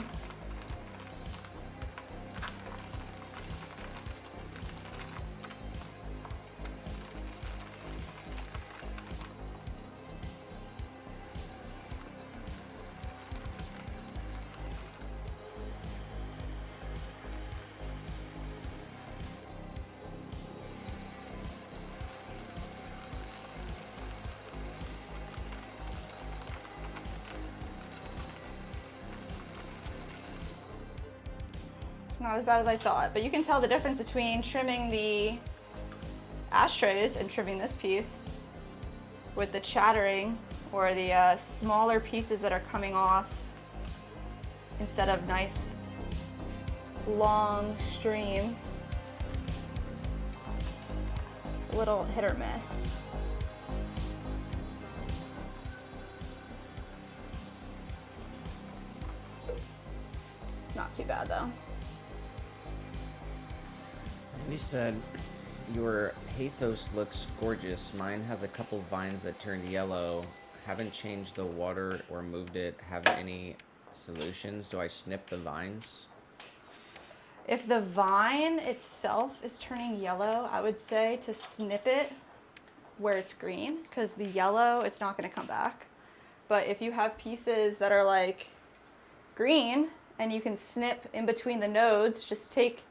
It's not as bad as I thought, but you can tell the difference between trimming the ashtrays and trimming this piece with the chattering or the smaller pieces that are coming off instead of nice long streams. A little hit or miss. It's not too bad though. You said your Pathos looks gorgeous. Mine has a couple vines that turned yellow. Haven't changed the water or moved it. Have any solutions? Do I snip the vines? If the vine itself is turning yellow, I would say to snip it where it's green, because the yellow, it's not going to come back. But if you have pieces that are like green and you can snip in between the nodes, just take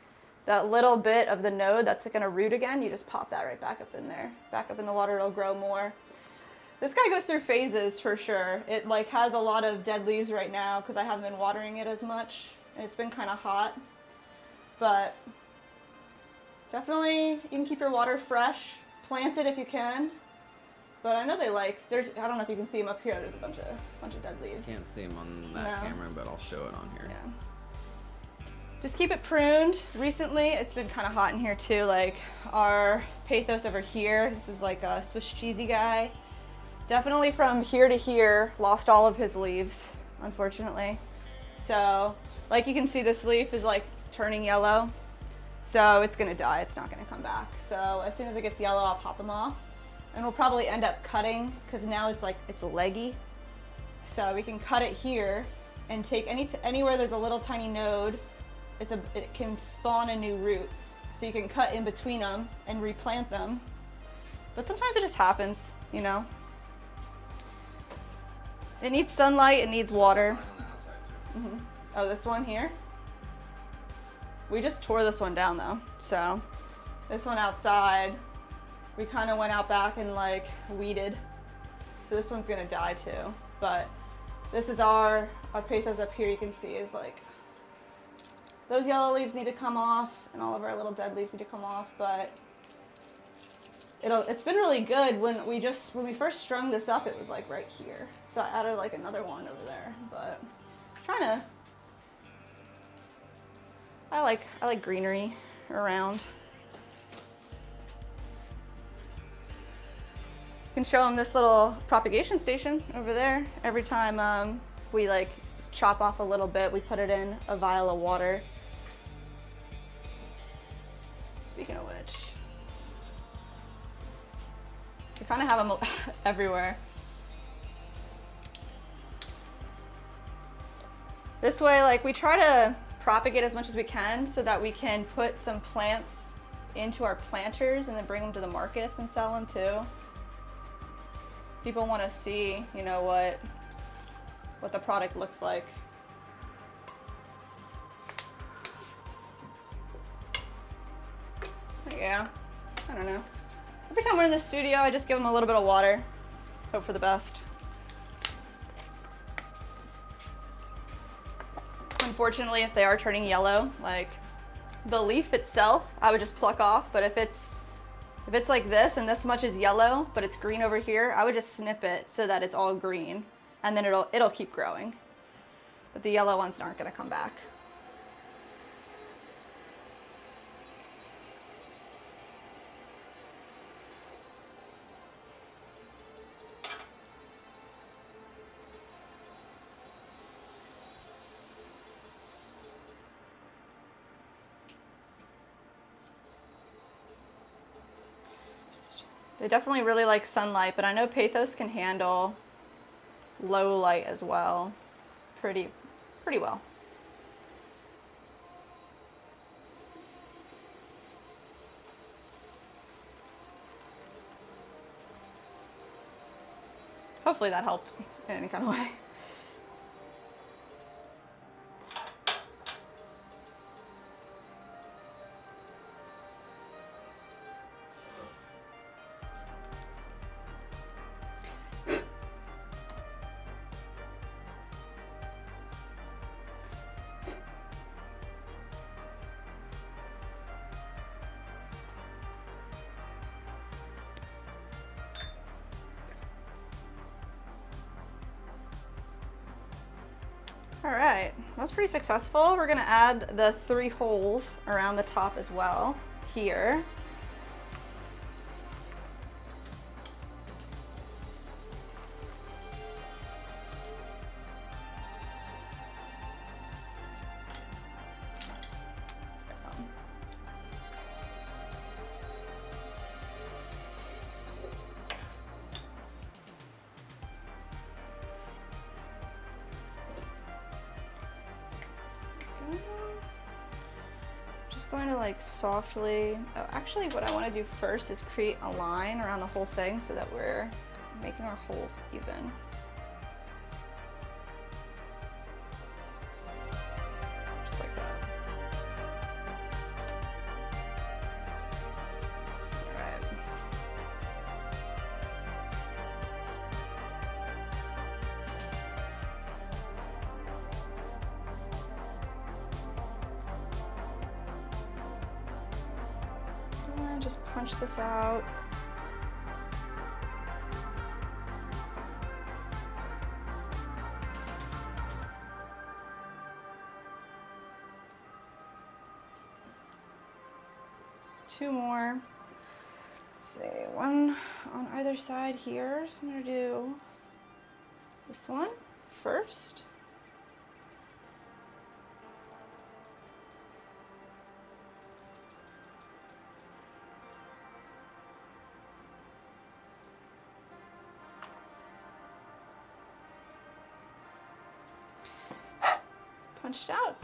that little bit of the node that's going to root again, you just pop that right back up in there. Back up in the water, it'll grow more. This guy goes through phases for sure. It like has a lot of dead leaves right now because I haven't been watering it as much and it's been kind of hot. But definitely you can keep your water fresh. Plant it if you can. But I know they like, I don't know if you can see them up here, there's a bunch of dead leaves. Can't see them on that camera, but I'll show it on here. Yeah. Just keep it pruned. Recently, it's been kind of hot in here too. Like our Pathos over here, this is like a Swiss cheesy guy. Definitely from here to here, lost all of his leaves, unfortunately. So, like you can see this leaf is like turning yellow. So it's gonna die, it's not gonna come back. So as soon as it gets yellow, I'll pop them off. And we'll probably end up cutting, because now it's like, it's leggy. So we can cut it here and take anywhere there's a little tiny node, it can spawn a new root. So you can cut in between them and replant them. But sometimes it just happens, you know? It needs sunlight, it needs water. Mm-hmm. Oh, this one here? We just tore this one down though. So this one outside, we kind of went out back and like weeded. So this one's gonna die too. But this is our Pathos up here, you can see is like, those yellow leaves need to come off and all of our little dead leaves need to come off, but it's been really good. When we first strung this up, it was like right here. So I added like another one over there, but I like greenery around. You can show them this little propagation station over there. Every time we like chop off a little bit, we put it in a vial of water. Speaking of which, we kind of have them everywhere. This way, like, we try to propagate as much as we can so that we can put some plants into our planters and then bring them to the markets and sell them too. People want to see, you know, what the product looks like. Yeah, I don't know. Every time we're in the studio, I just give them a little bit of water. Hope for the best. Unfortunately, if they are turning yellow, like the leaf itself, I would just pluck off. But if it's like this and this much is yellow, but it's green over here, I would just snip it so that it's all green, and then it'll keep growing. But the yellow ones aren't gonna come back. They definitely really like sunlight, but I know Pathos can handle low light as well, pretty well. Hopefully that helped in any kind of way. All right, that's pretty successful. We're gonna add the 3 holes around the top as well here. Just going to like softly, oh, actually what I want to do first is create a line around the whole thing so that we're making our holes even. Just like that. All right. And just punch this out. Two more. Let's see, one on either side here. So I'm gonna do this one first. Punched out.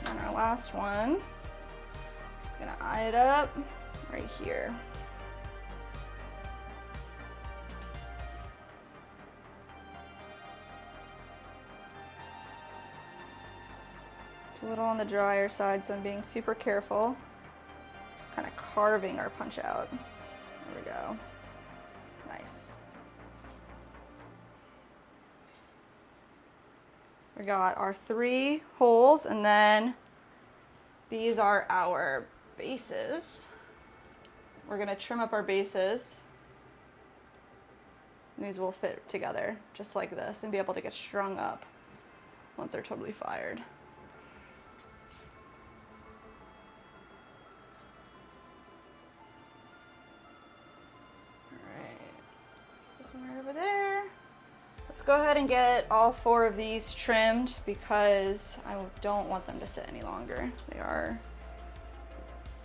And our last one, just gonna eye it up right here. It's a little on the drier side, so I'm being super careful. Just kind of carving our punch out. There we go. Nice. We got our 3 holes, and then these are our bases. We're gonna trim up our bases. And these will fit together just like this and be able to get strung up once they're totally fired. One right over there. Let's go ahead and get all 4 of these trimmed because I don't want them to sit any longer. They are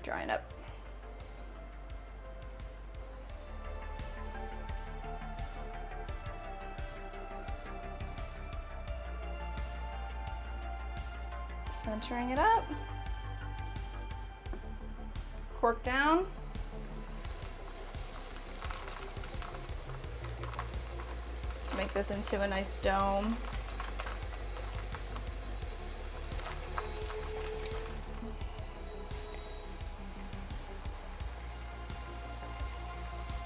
drying up. Centering it up. Cork down. Make this into a nice dome.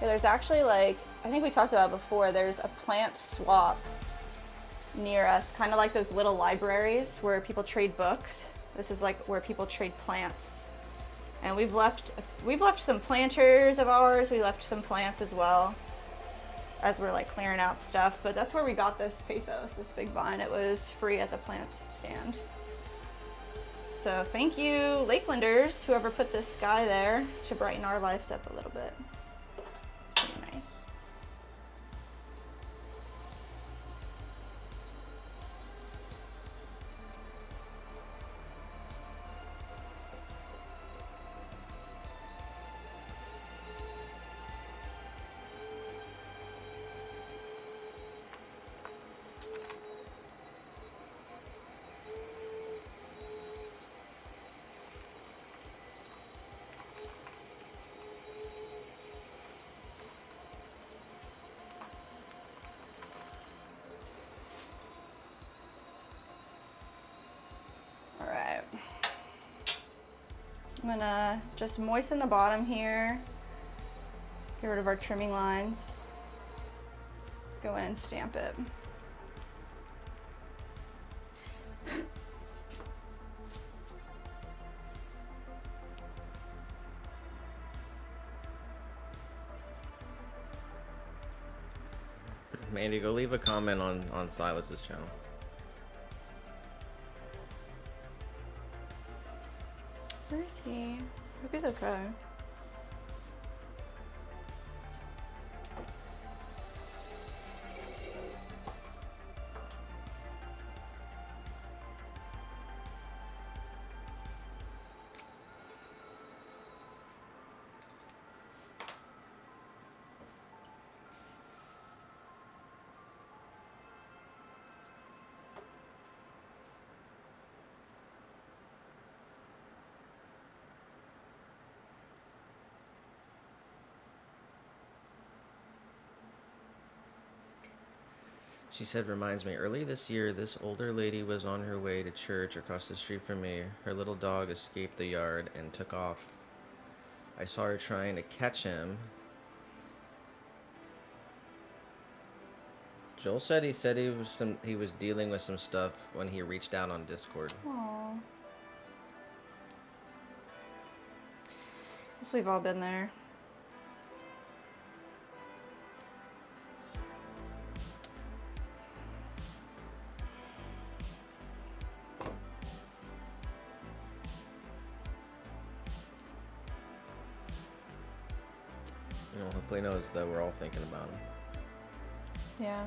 Yeah, there's actually, like, I think we talked about before, there's a plant swap near us, kind of like those little libraries where people trade books. This is like where people trade plants. And we've left some planters of ours, we left some plants as well, as we're like clearing out stuff, but that's where we got this pathos, this big vine. It was free at the plant stand. So thank you, Lakelanders, whoever put this guy there to brighten our lives up a little bit. It's pretty nice. I'm gonna just moisten the bottom here, get rid of our trimming lines. Let's go in and stamp it. Mandy, go leave a comment on Silas's channel. Where is he? Hope he's okay. She said, reminds me, early this year, this older lady was on her way to church across the street from me. Her little dog escaped the yard and took off. I saw her trying to catch him. Joel said he was dealing with some stuff when he reached out on Discord. Aww. Guess we've all been there. Hopefully knows that we're all thinking about him. Yeah.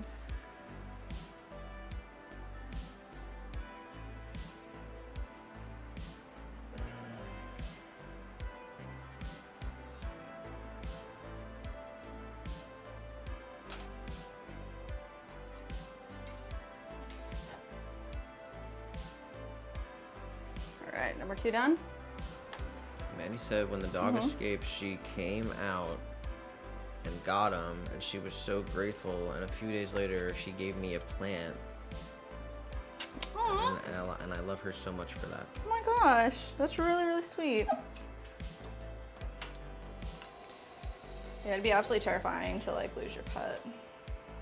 All right, number 2 done? Mandy said when the dog escaped, she came out and got him, and she was so grateful, and a few days later she gave me a plant. Aww. And I love her so much for that. Oh my gosh, that's really, really sweet. Yeah, it'd be absolutely terrifying to like lose your pet.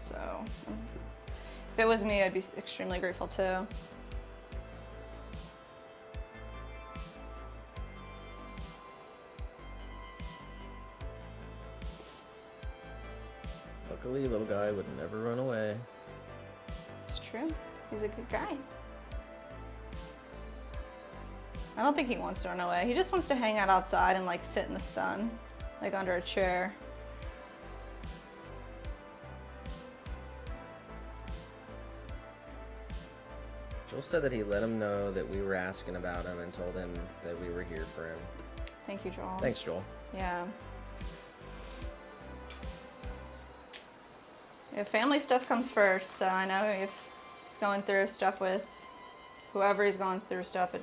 So if it was me, I'd be extremely grateful too. Luckily, little guy would never run away. It's true. He's a good guy. I don't think he wants to run away. He just wants to hang out outside and like sit in the sun, like under a chair. Joel said that he let him know that we were asking about him and told him that we were here for him. Thank you, Joel. Thanks, Joel. Yeah. Yeah, family stuff comes first, so I know if he's going through stuff with whoever he's going through stuff, he's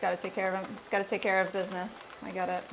got to take care of him. He's got to take care of business. I get it.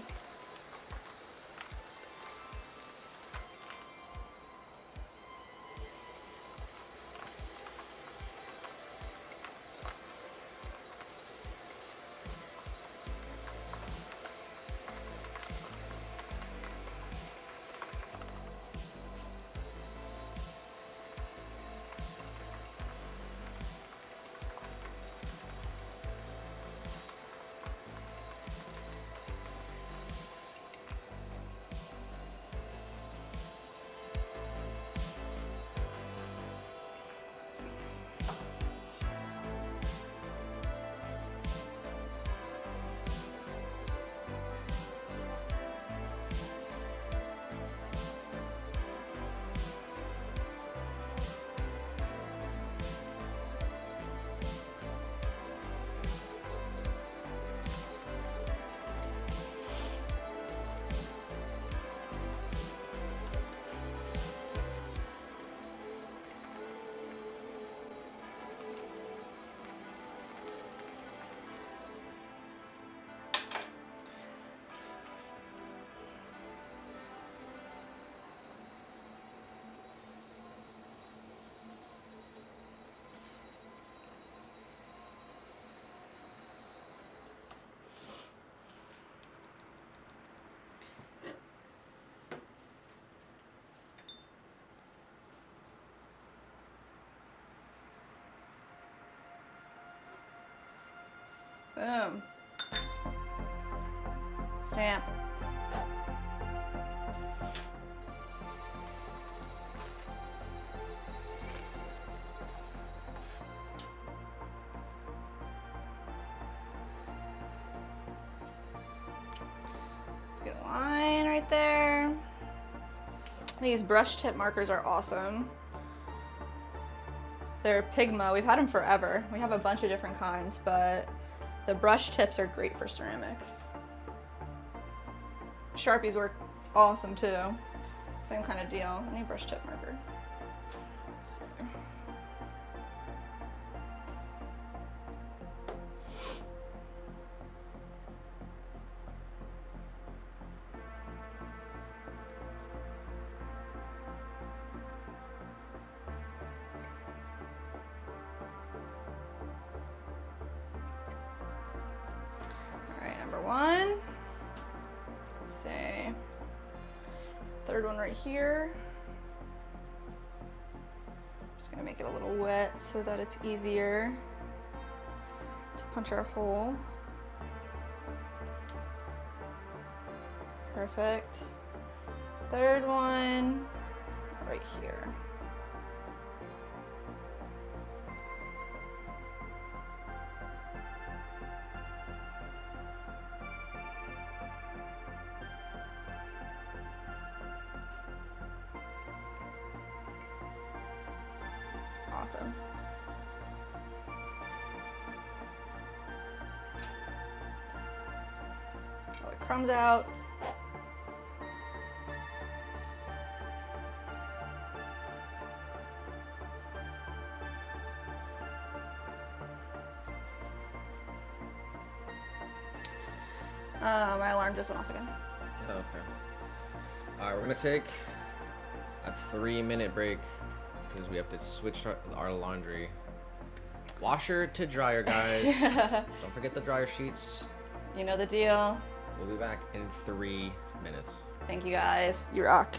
Boom. Stamp. These brush tip markers are awesome. They're Pigma. We've had them forever. We have a bunch of different kinds, but the brush tips are great for ceramics. Sharpies work awesome too. Same kind of deal. I need brush tip marker. So. One. Let's say third one right here. Just gonna make it a little wet so that it's easier to punch our hole. Perfect. Third one right here. Awesome. Get all the crumbs out. My alarm just went off again. Oh, okay. All right, we're gonna take a 3-minute break because we have to switch our laundry. Washer to dryer, guys. Don't forget the dryer sheets. You know the deal. We'll be back in 3 minutes. Thank you guys. You rock.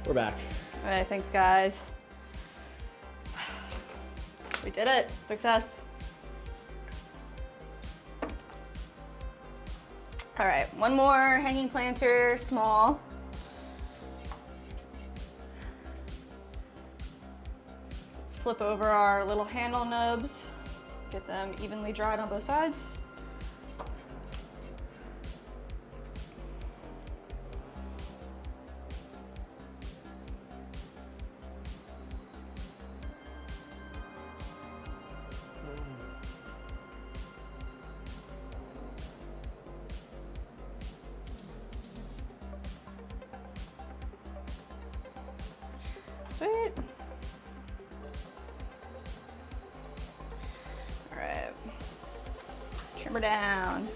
We're back. All right, thanks guys. We did it, success. All right, one more hanging planter, small. Flip over our little handle nubs, get them evenly dried on both sides. Sweet. All right, trim her down.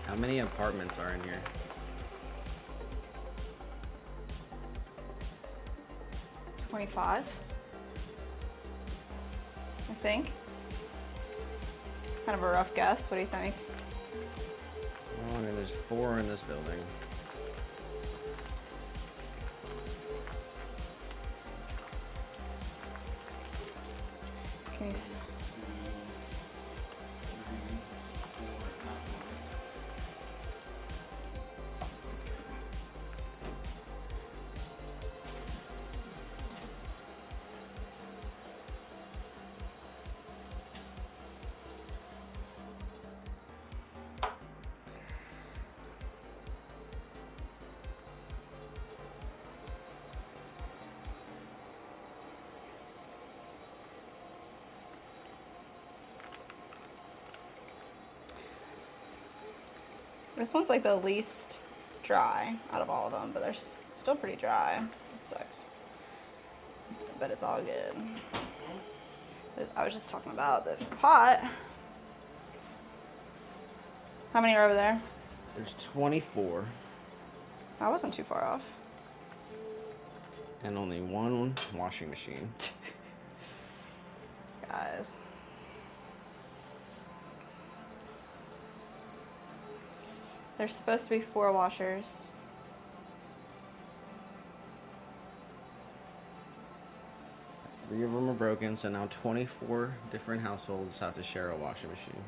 How many apartments are in here? 25, I think. Kind of a rough guess. What do you think? Well, I mean, there's 4 in this building. Can you? This one's like the least dry out of all of them, but they're still pretty dry. It sucks. But it's all good. I was just talking about this pot. How many are over there? There's 24. I wasn't too far off. And only 1 washing machine. Guys. There's supposed to be 4 washers. Three of them are broken, so now 24 different households have to share a washing machine.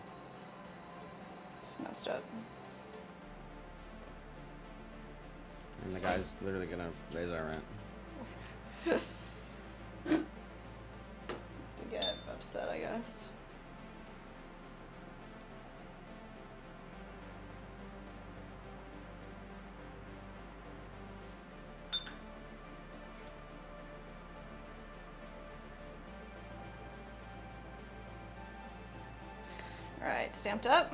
It's messed up. And the guy's literally gonna raise our rent. To get upset, I guess. All right, stamped up.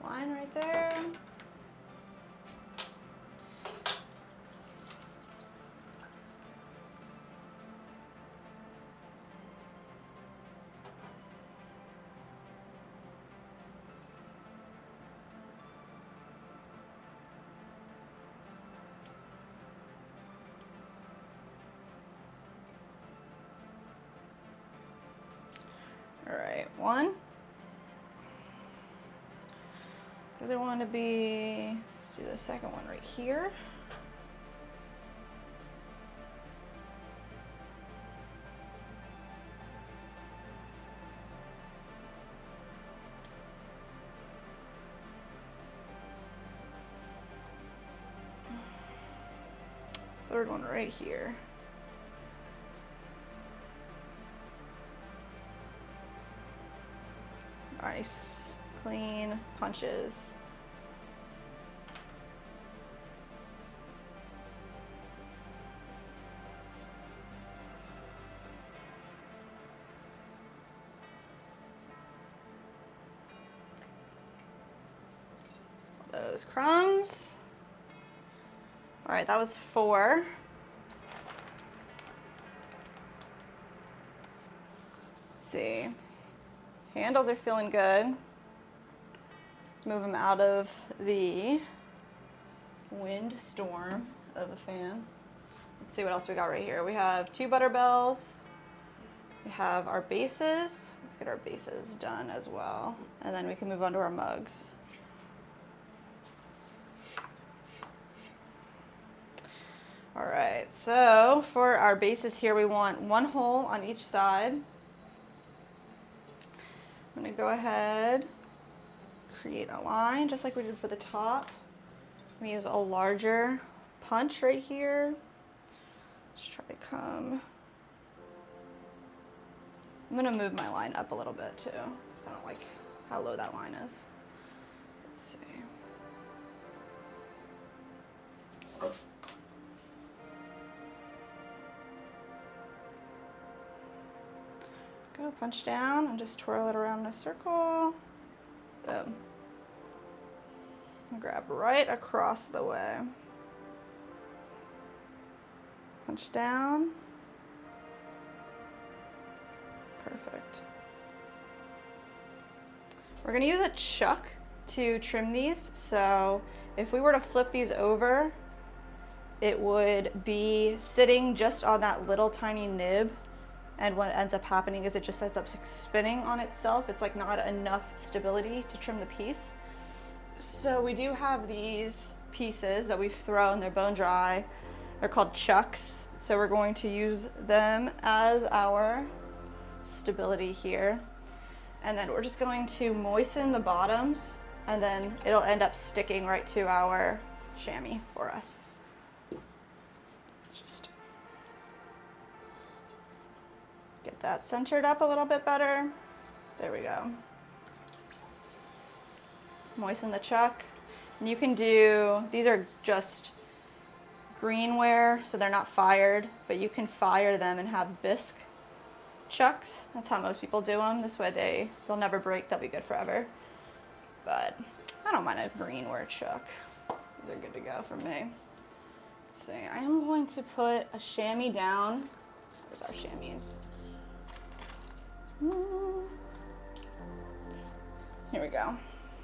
Line right there. All right, one. The other one to be, let's do the second one right here. Third one right here. Nice, clean punches. Those crumbs. All right, that was 4. Let's see. Handles are feeling good. Let's move them out of the wind storm of the fan. Let's see what else we got right here. We have 2 butter bells. We have our bases. Let's get our bases done as well. And then we can move on to our mugs. All right, so for our bases here, we want 1 hole on each side. I'm gonna go ahead, create a line just like we did for the top. I'm gonna use a larger punch right here. Just try to come. I'm gonna move my line up a little bit too, because I don't like how low that line is. Let's see. Go punch down and just twirl it around in a circle. Boom. Grab right across the way. Punch down. Perfect. We're gonna use a chuck to trim these. So if we were to flip these over, it would be sitting just on that little tiny nib. And what ends up happening is it just ends up spinning on itself. It's like not enough stability to trim the piece. So we do have these pieces that we've thrown, they're bone dry. They're called chucks. So we're going to use them as our stability here. And then we're just going to moisten the bottoms and then it'll end up sticking right to our chamois for us. Let's just get that centered up a little bit better. There we go. Moisten the chuck. And you can do, these are just greenware, so they're not fired, but you can fire them and have bisque chucks. That's how most people do them. This way they'll never break, they'll be good forever. But I don't mind a greenware chuck. These are good to go for me. Let's see, I am going to put a chamois down. There's our chamois. Here we go.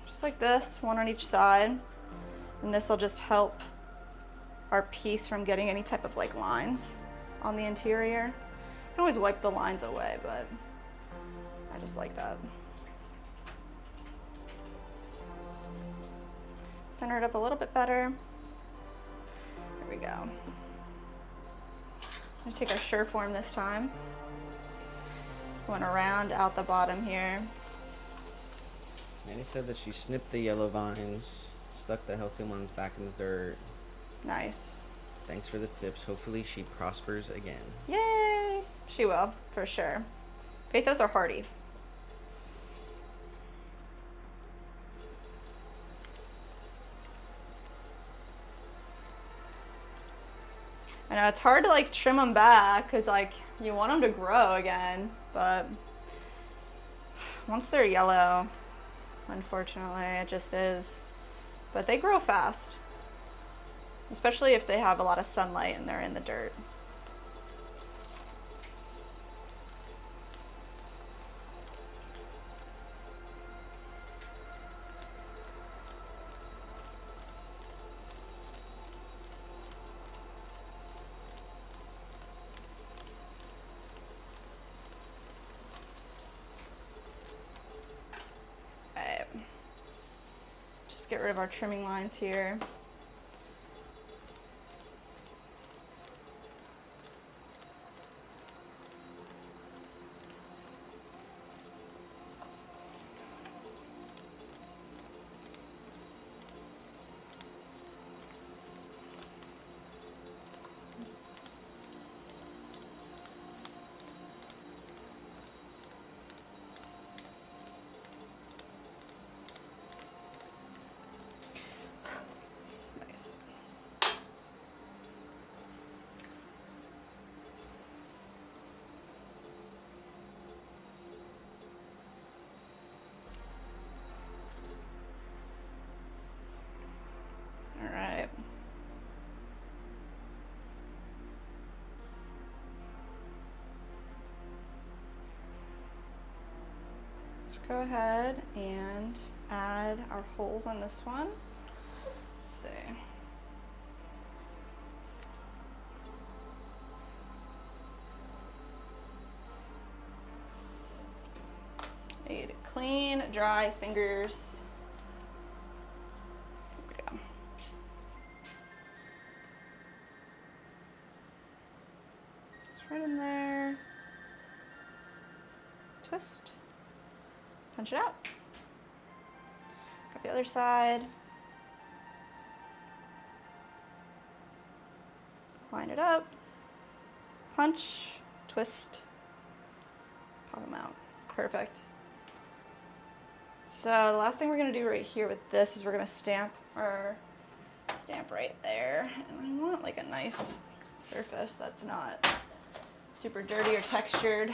Just like this, 1 on each side. And this will just help our piece from getting any type of like lines on the interior. You can always wipe the lines away, but I just like that. Center it up a little bit better. There we go. I'm gonna take our Sureform this time. Going around out the bottom here. Manny said that she snipped the yellow vines, stuck the healthy ones back in the dirt. Nice. Thanks for the tips. Hopefully she prospers again. Yay! She will, for sure. Faithos are hardy. I know it's hard to like trim them back because like you want them to grow again, but once they're yellow, unfortunately, it just is. But they grow fast, especially if they have a lot of sunlight and they're in the dirt. Get rid of our trimming lines here. Let's go ahead and add our holes on this one. Let's see. Need clean, dry fingers. There we go. Just right in there. Twist. Punch it out. Grab the other side. Line it up. Punch, twist, pop them out. Perfect. So the last thing we're gonna do right here with this is we're gonna stamp right there. And I want like a nice surface that's not super dirty or textured.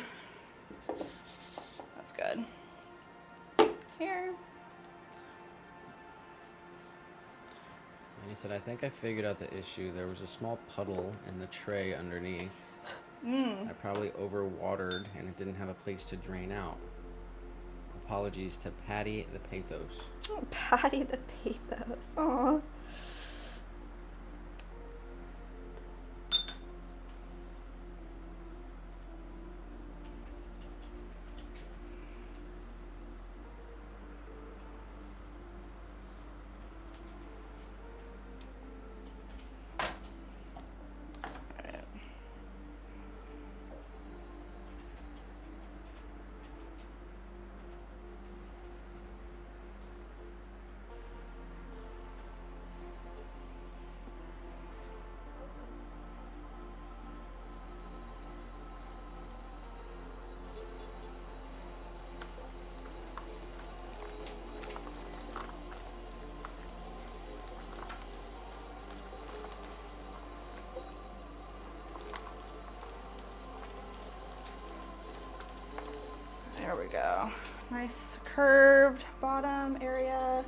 That's good. Here. And he said, I think I figured out the issue. There was a small puddle in the tray underneath. I probably overwatered and it didn't have a place to drain out. Apologies to Patty the Pathos. Oh, Patty the Pathos. Aw. There we go. Nice curved bottom area.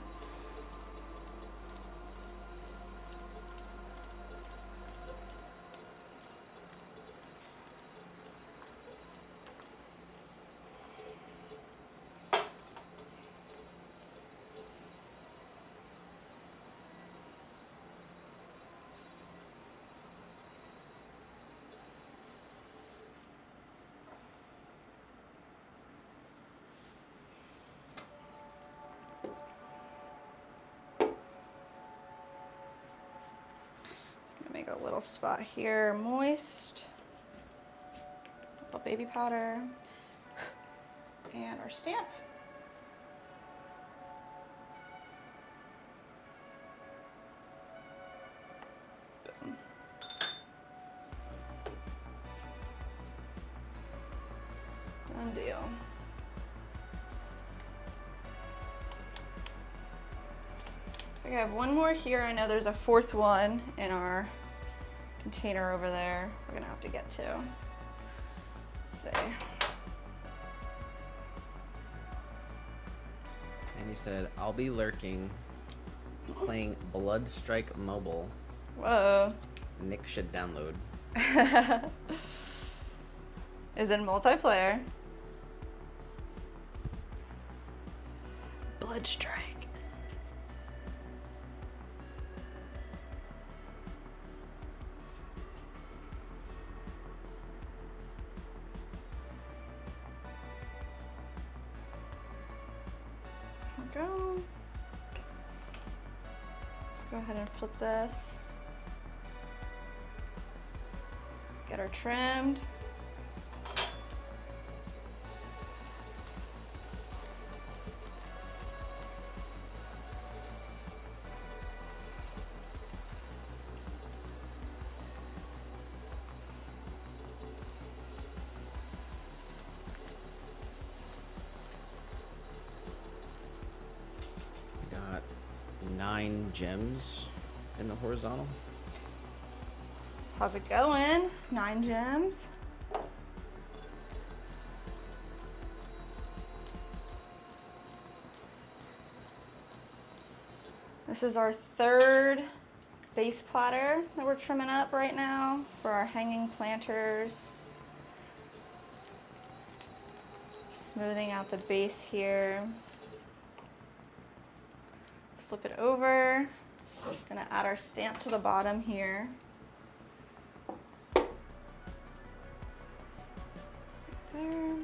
Make a little spot here, moist, a little baby powder, and our stamp. Boom. Done deal. So I have one more here. I know there's a fourth one in our container over there we're gonna have to get to. Let's see. And he said, I'll be lurking, playing Blood Strike Mobile. Whoa. Nick should download. Is it multiplayer? Blood Strike. Go. Let's go ahead and flip this. Let's get her trimmed. Got 9 gems in the horizontal. How's it going? 9 gems. This is our third base platter that we're trimming up right now for our hanging planters. Just Smoothing out the base here. Let's flip it over. Gonna add our stamp to the bottom here. There.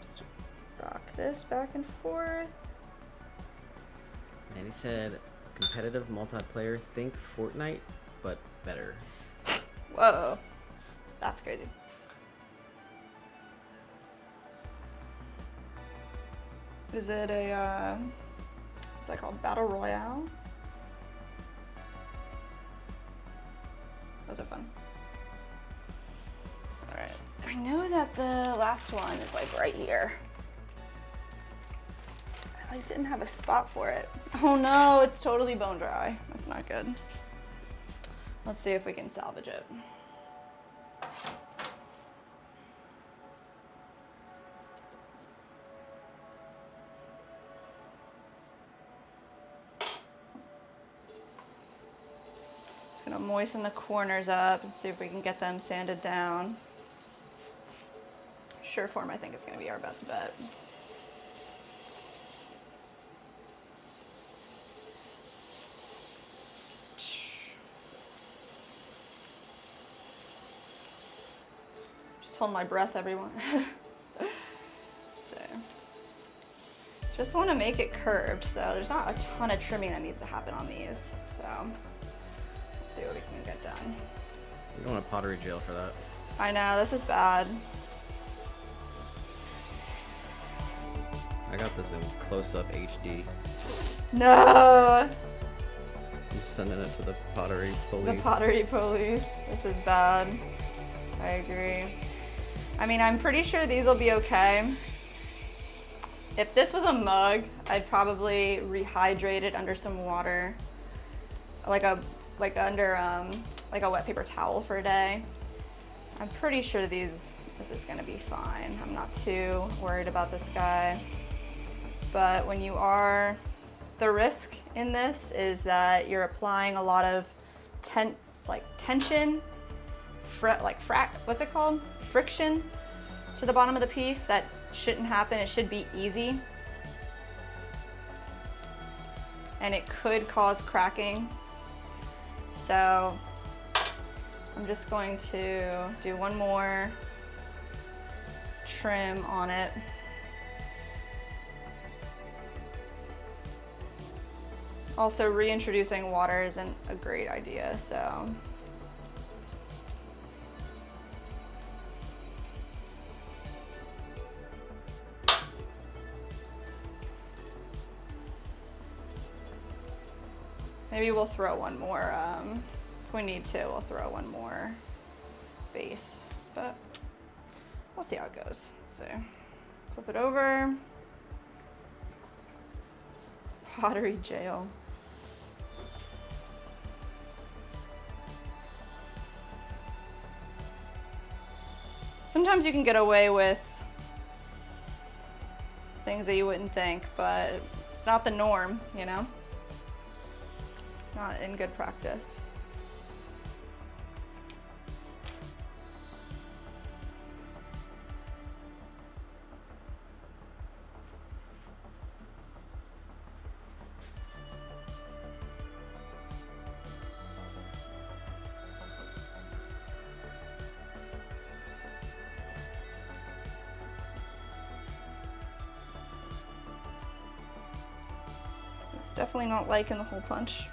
Just rock this back and forth. And he said, competitive multiplayer, think Fortnite, but better. Whoa, that's crazy. Is it a, what's that called? Battle Royale? Those are fun. All right, I know that the last one is like right here. I didn't have a spot for it. Oh no, it's totally bone dry. That's not good. Let's see if we can salvage it. Just gonna moisten the corners up and see if we can get them sanded down. Sureform, I think, is gonna be our best bet. Hold my breath, everyone. So, just want to make it curved, so there's not a ton of trimming that needs to happen on these. So, let's see what we can get done. You're going to pottery jail for that. I know, this is bad. I got this in close-up HD. No! I'm sending it to the pottery police. The pottery police. This is bad. I agree. I mean, I'm pretty sure these will be okay. If this was a mug, I'd probably rehydrate it under some water, like under a wet paper towel for a day. I'm pretty sure this is gonna be fine. I'm not too worried about this guy. But when you are, the risk in this is that you're applying a lot of tension, what's it called? Friction to the bottom of the piece. That shouldn't happen. It should be easy. And it could cause cracking. So I'm just going to do one more trim on it. Also, reintroducing water isn't a great idea, so. Maybe we'll throw one more, if we need to, we'll throw one more base, but we'll see how it goes. So, flip it over. Pottery jail. Sometimes you can get away with things that you wouldn't think, but it's not the norm, you know? Not in good practice. It's definitely not liking the hole punch.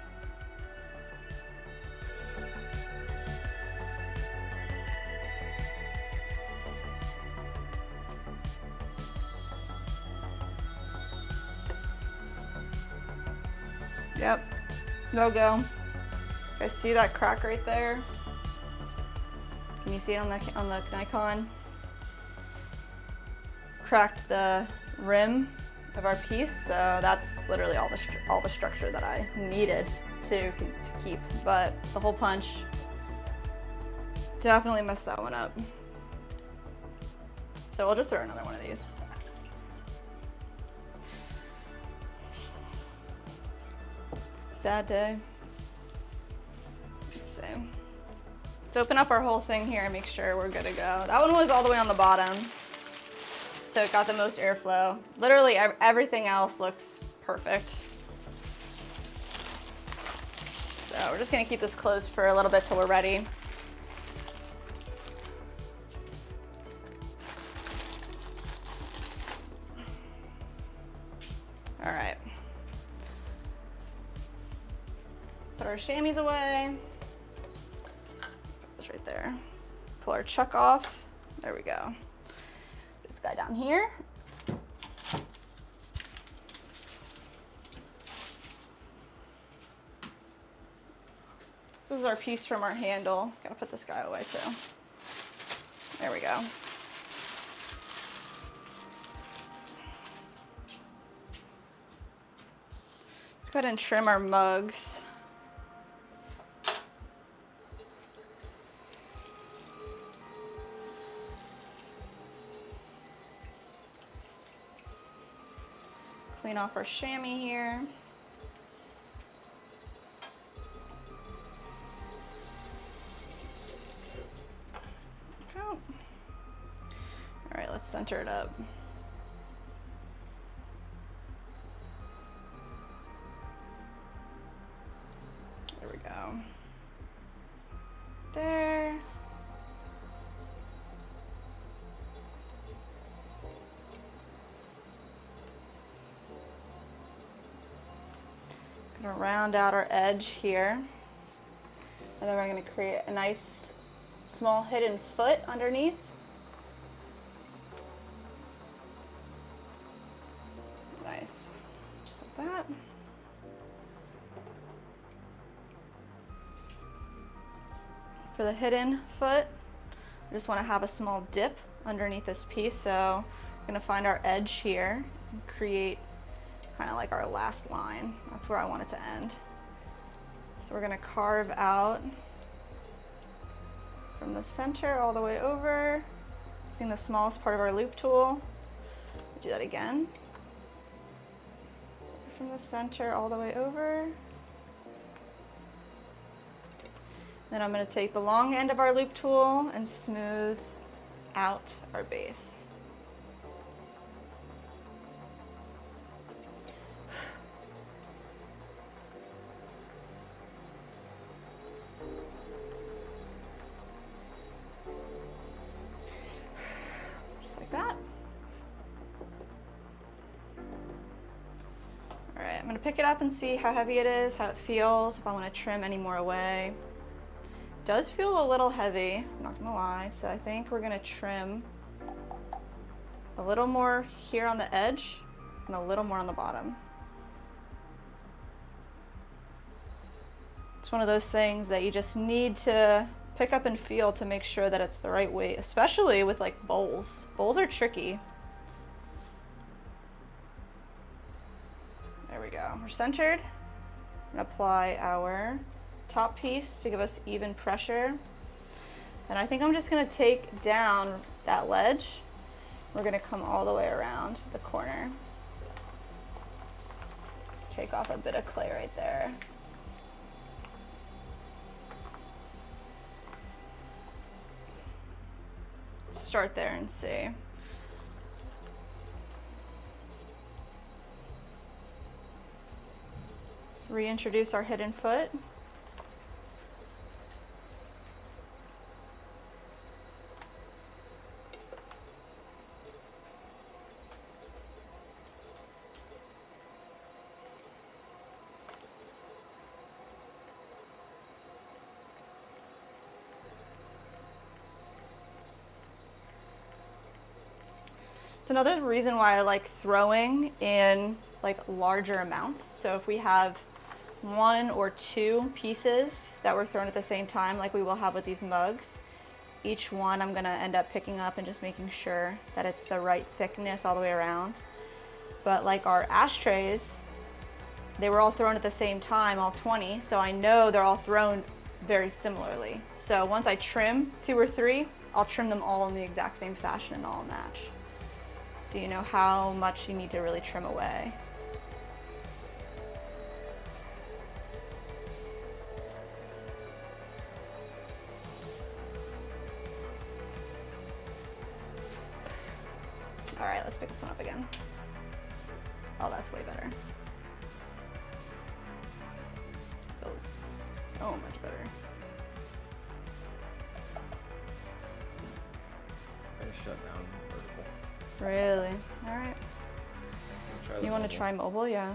Yep, no go. Guys, see that crack right there? Can you see it on the Nikon? Cracked the rim of our piece, so that's literally all the structure that I needed to keep. But the hole punch definitely messed that one up. So we'll just throw another one of these. Sad day. Let's see. Let's open up our whole thing here and make sure we're good to go. That one was all the way on the bottom, so it got the most airflow. Literally everything else looks perfect. So we're just gonna keep this closed for a little bit till we're ready. All right. Put our chamois away. It's right there. Pull our chuck off. There we go. This guy down here. This is our piece from our handle. Gotta put this guy away too. There we go. Let's go ahead and trim our mugs. Clean off our chamois here. All right, let's center it up. There we go. There. Gonna round out our edge here. And then we're gonna create a nice small hidden foot underneath. Nice, just like that. For the hidden foot, I just want to have a small dip underneath this piece, so I'm going to find our edge here and create kind of like our last line. That's where I want it to end. So we're going to carve out from the center all the way over, using the smallest part of our loop tool. Do that again. From the center all the way over. Then I'm going to take the long end of our loop tool and smooth out our base. Just like that. All right, I'm going to pick it up and see how heavy it is, how it feels, if I want to trim any more away. Does feel a little heavy, I'm not gonna lie, so I think we're gonna trim a little more here on the edge and a little more on the bottom. It's one of those things that you just need to pick up and feel to make sure that it's the right weight, especially with like bowls. Bowls are tricky. There we go, we're centered. I'm gonna apply our top piece to give us even pressure. And I think I'm just gonna take down that ledge. We're gonna come all the way around the corner. Let's take off a bit of clay right there. Let's start there and see. Reintroduce our hidden foot. It's another reason why I like throwing in like larger amounts. So if we have 1 or 2 pieces that were thrown at the same time, like we will have with these mugs, each one I'm gonna end up picking up and just making sure that it's the right thickness all the way around. But like our ashtrays, they were all thrown at the same time, all 20, so I know they're all thrown very similarly. So once I trim 2 or 3, I'll trim them all in the exact same fashion and all match. So you know how much you need to really trim away. let's pick this one up again. Oh, that's way better. Feels so much better. I shut down vertical. Really? All right. Try You the want to mobile. try mobile? Yeah.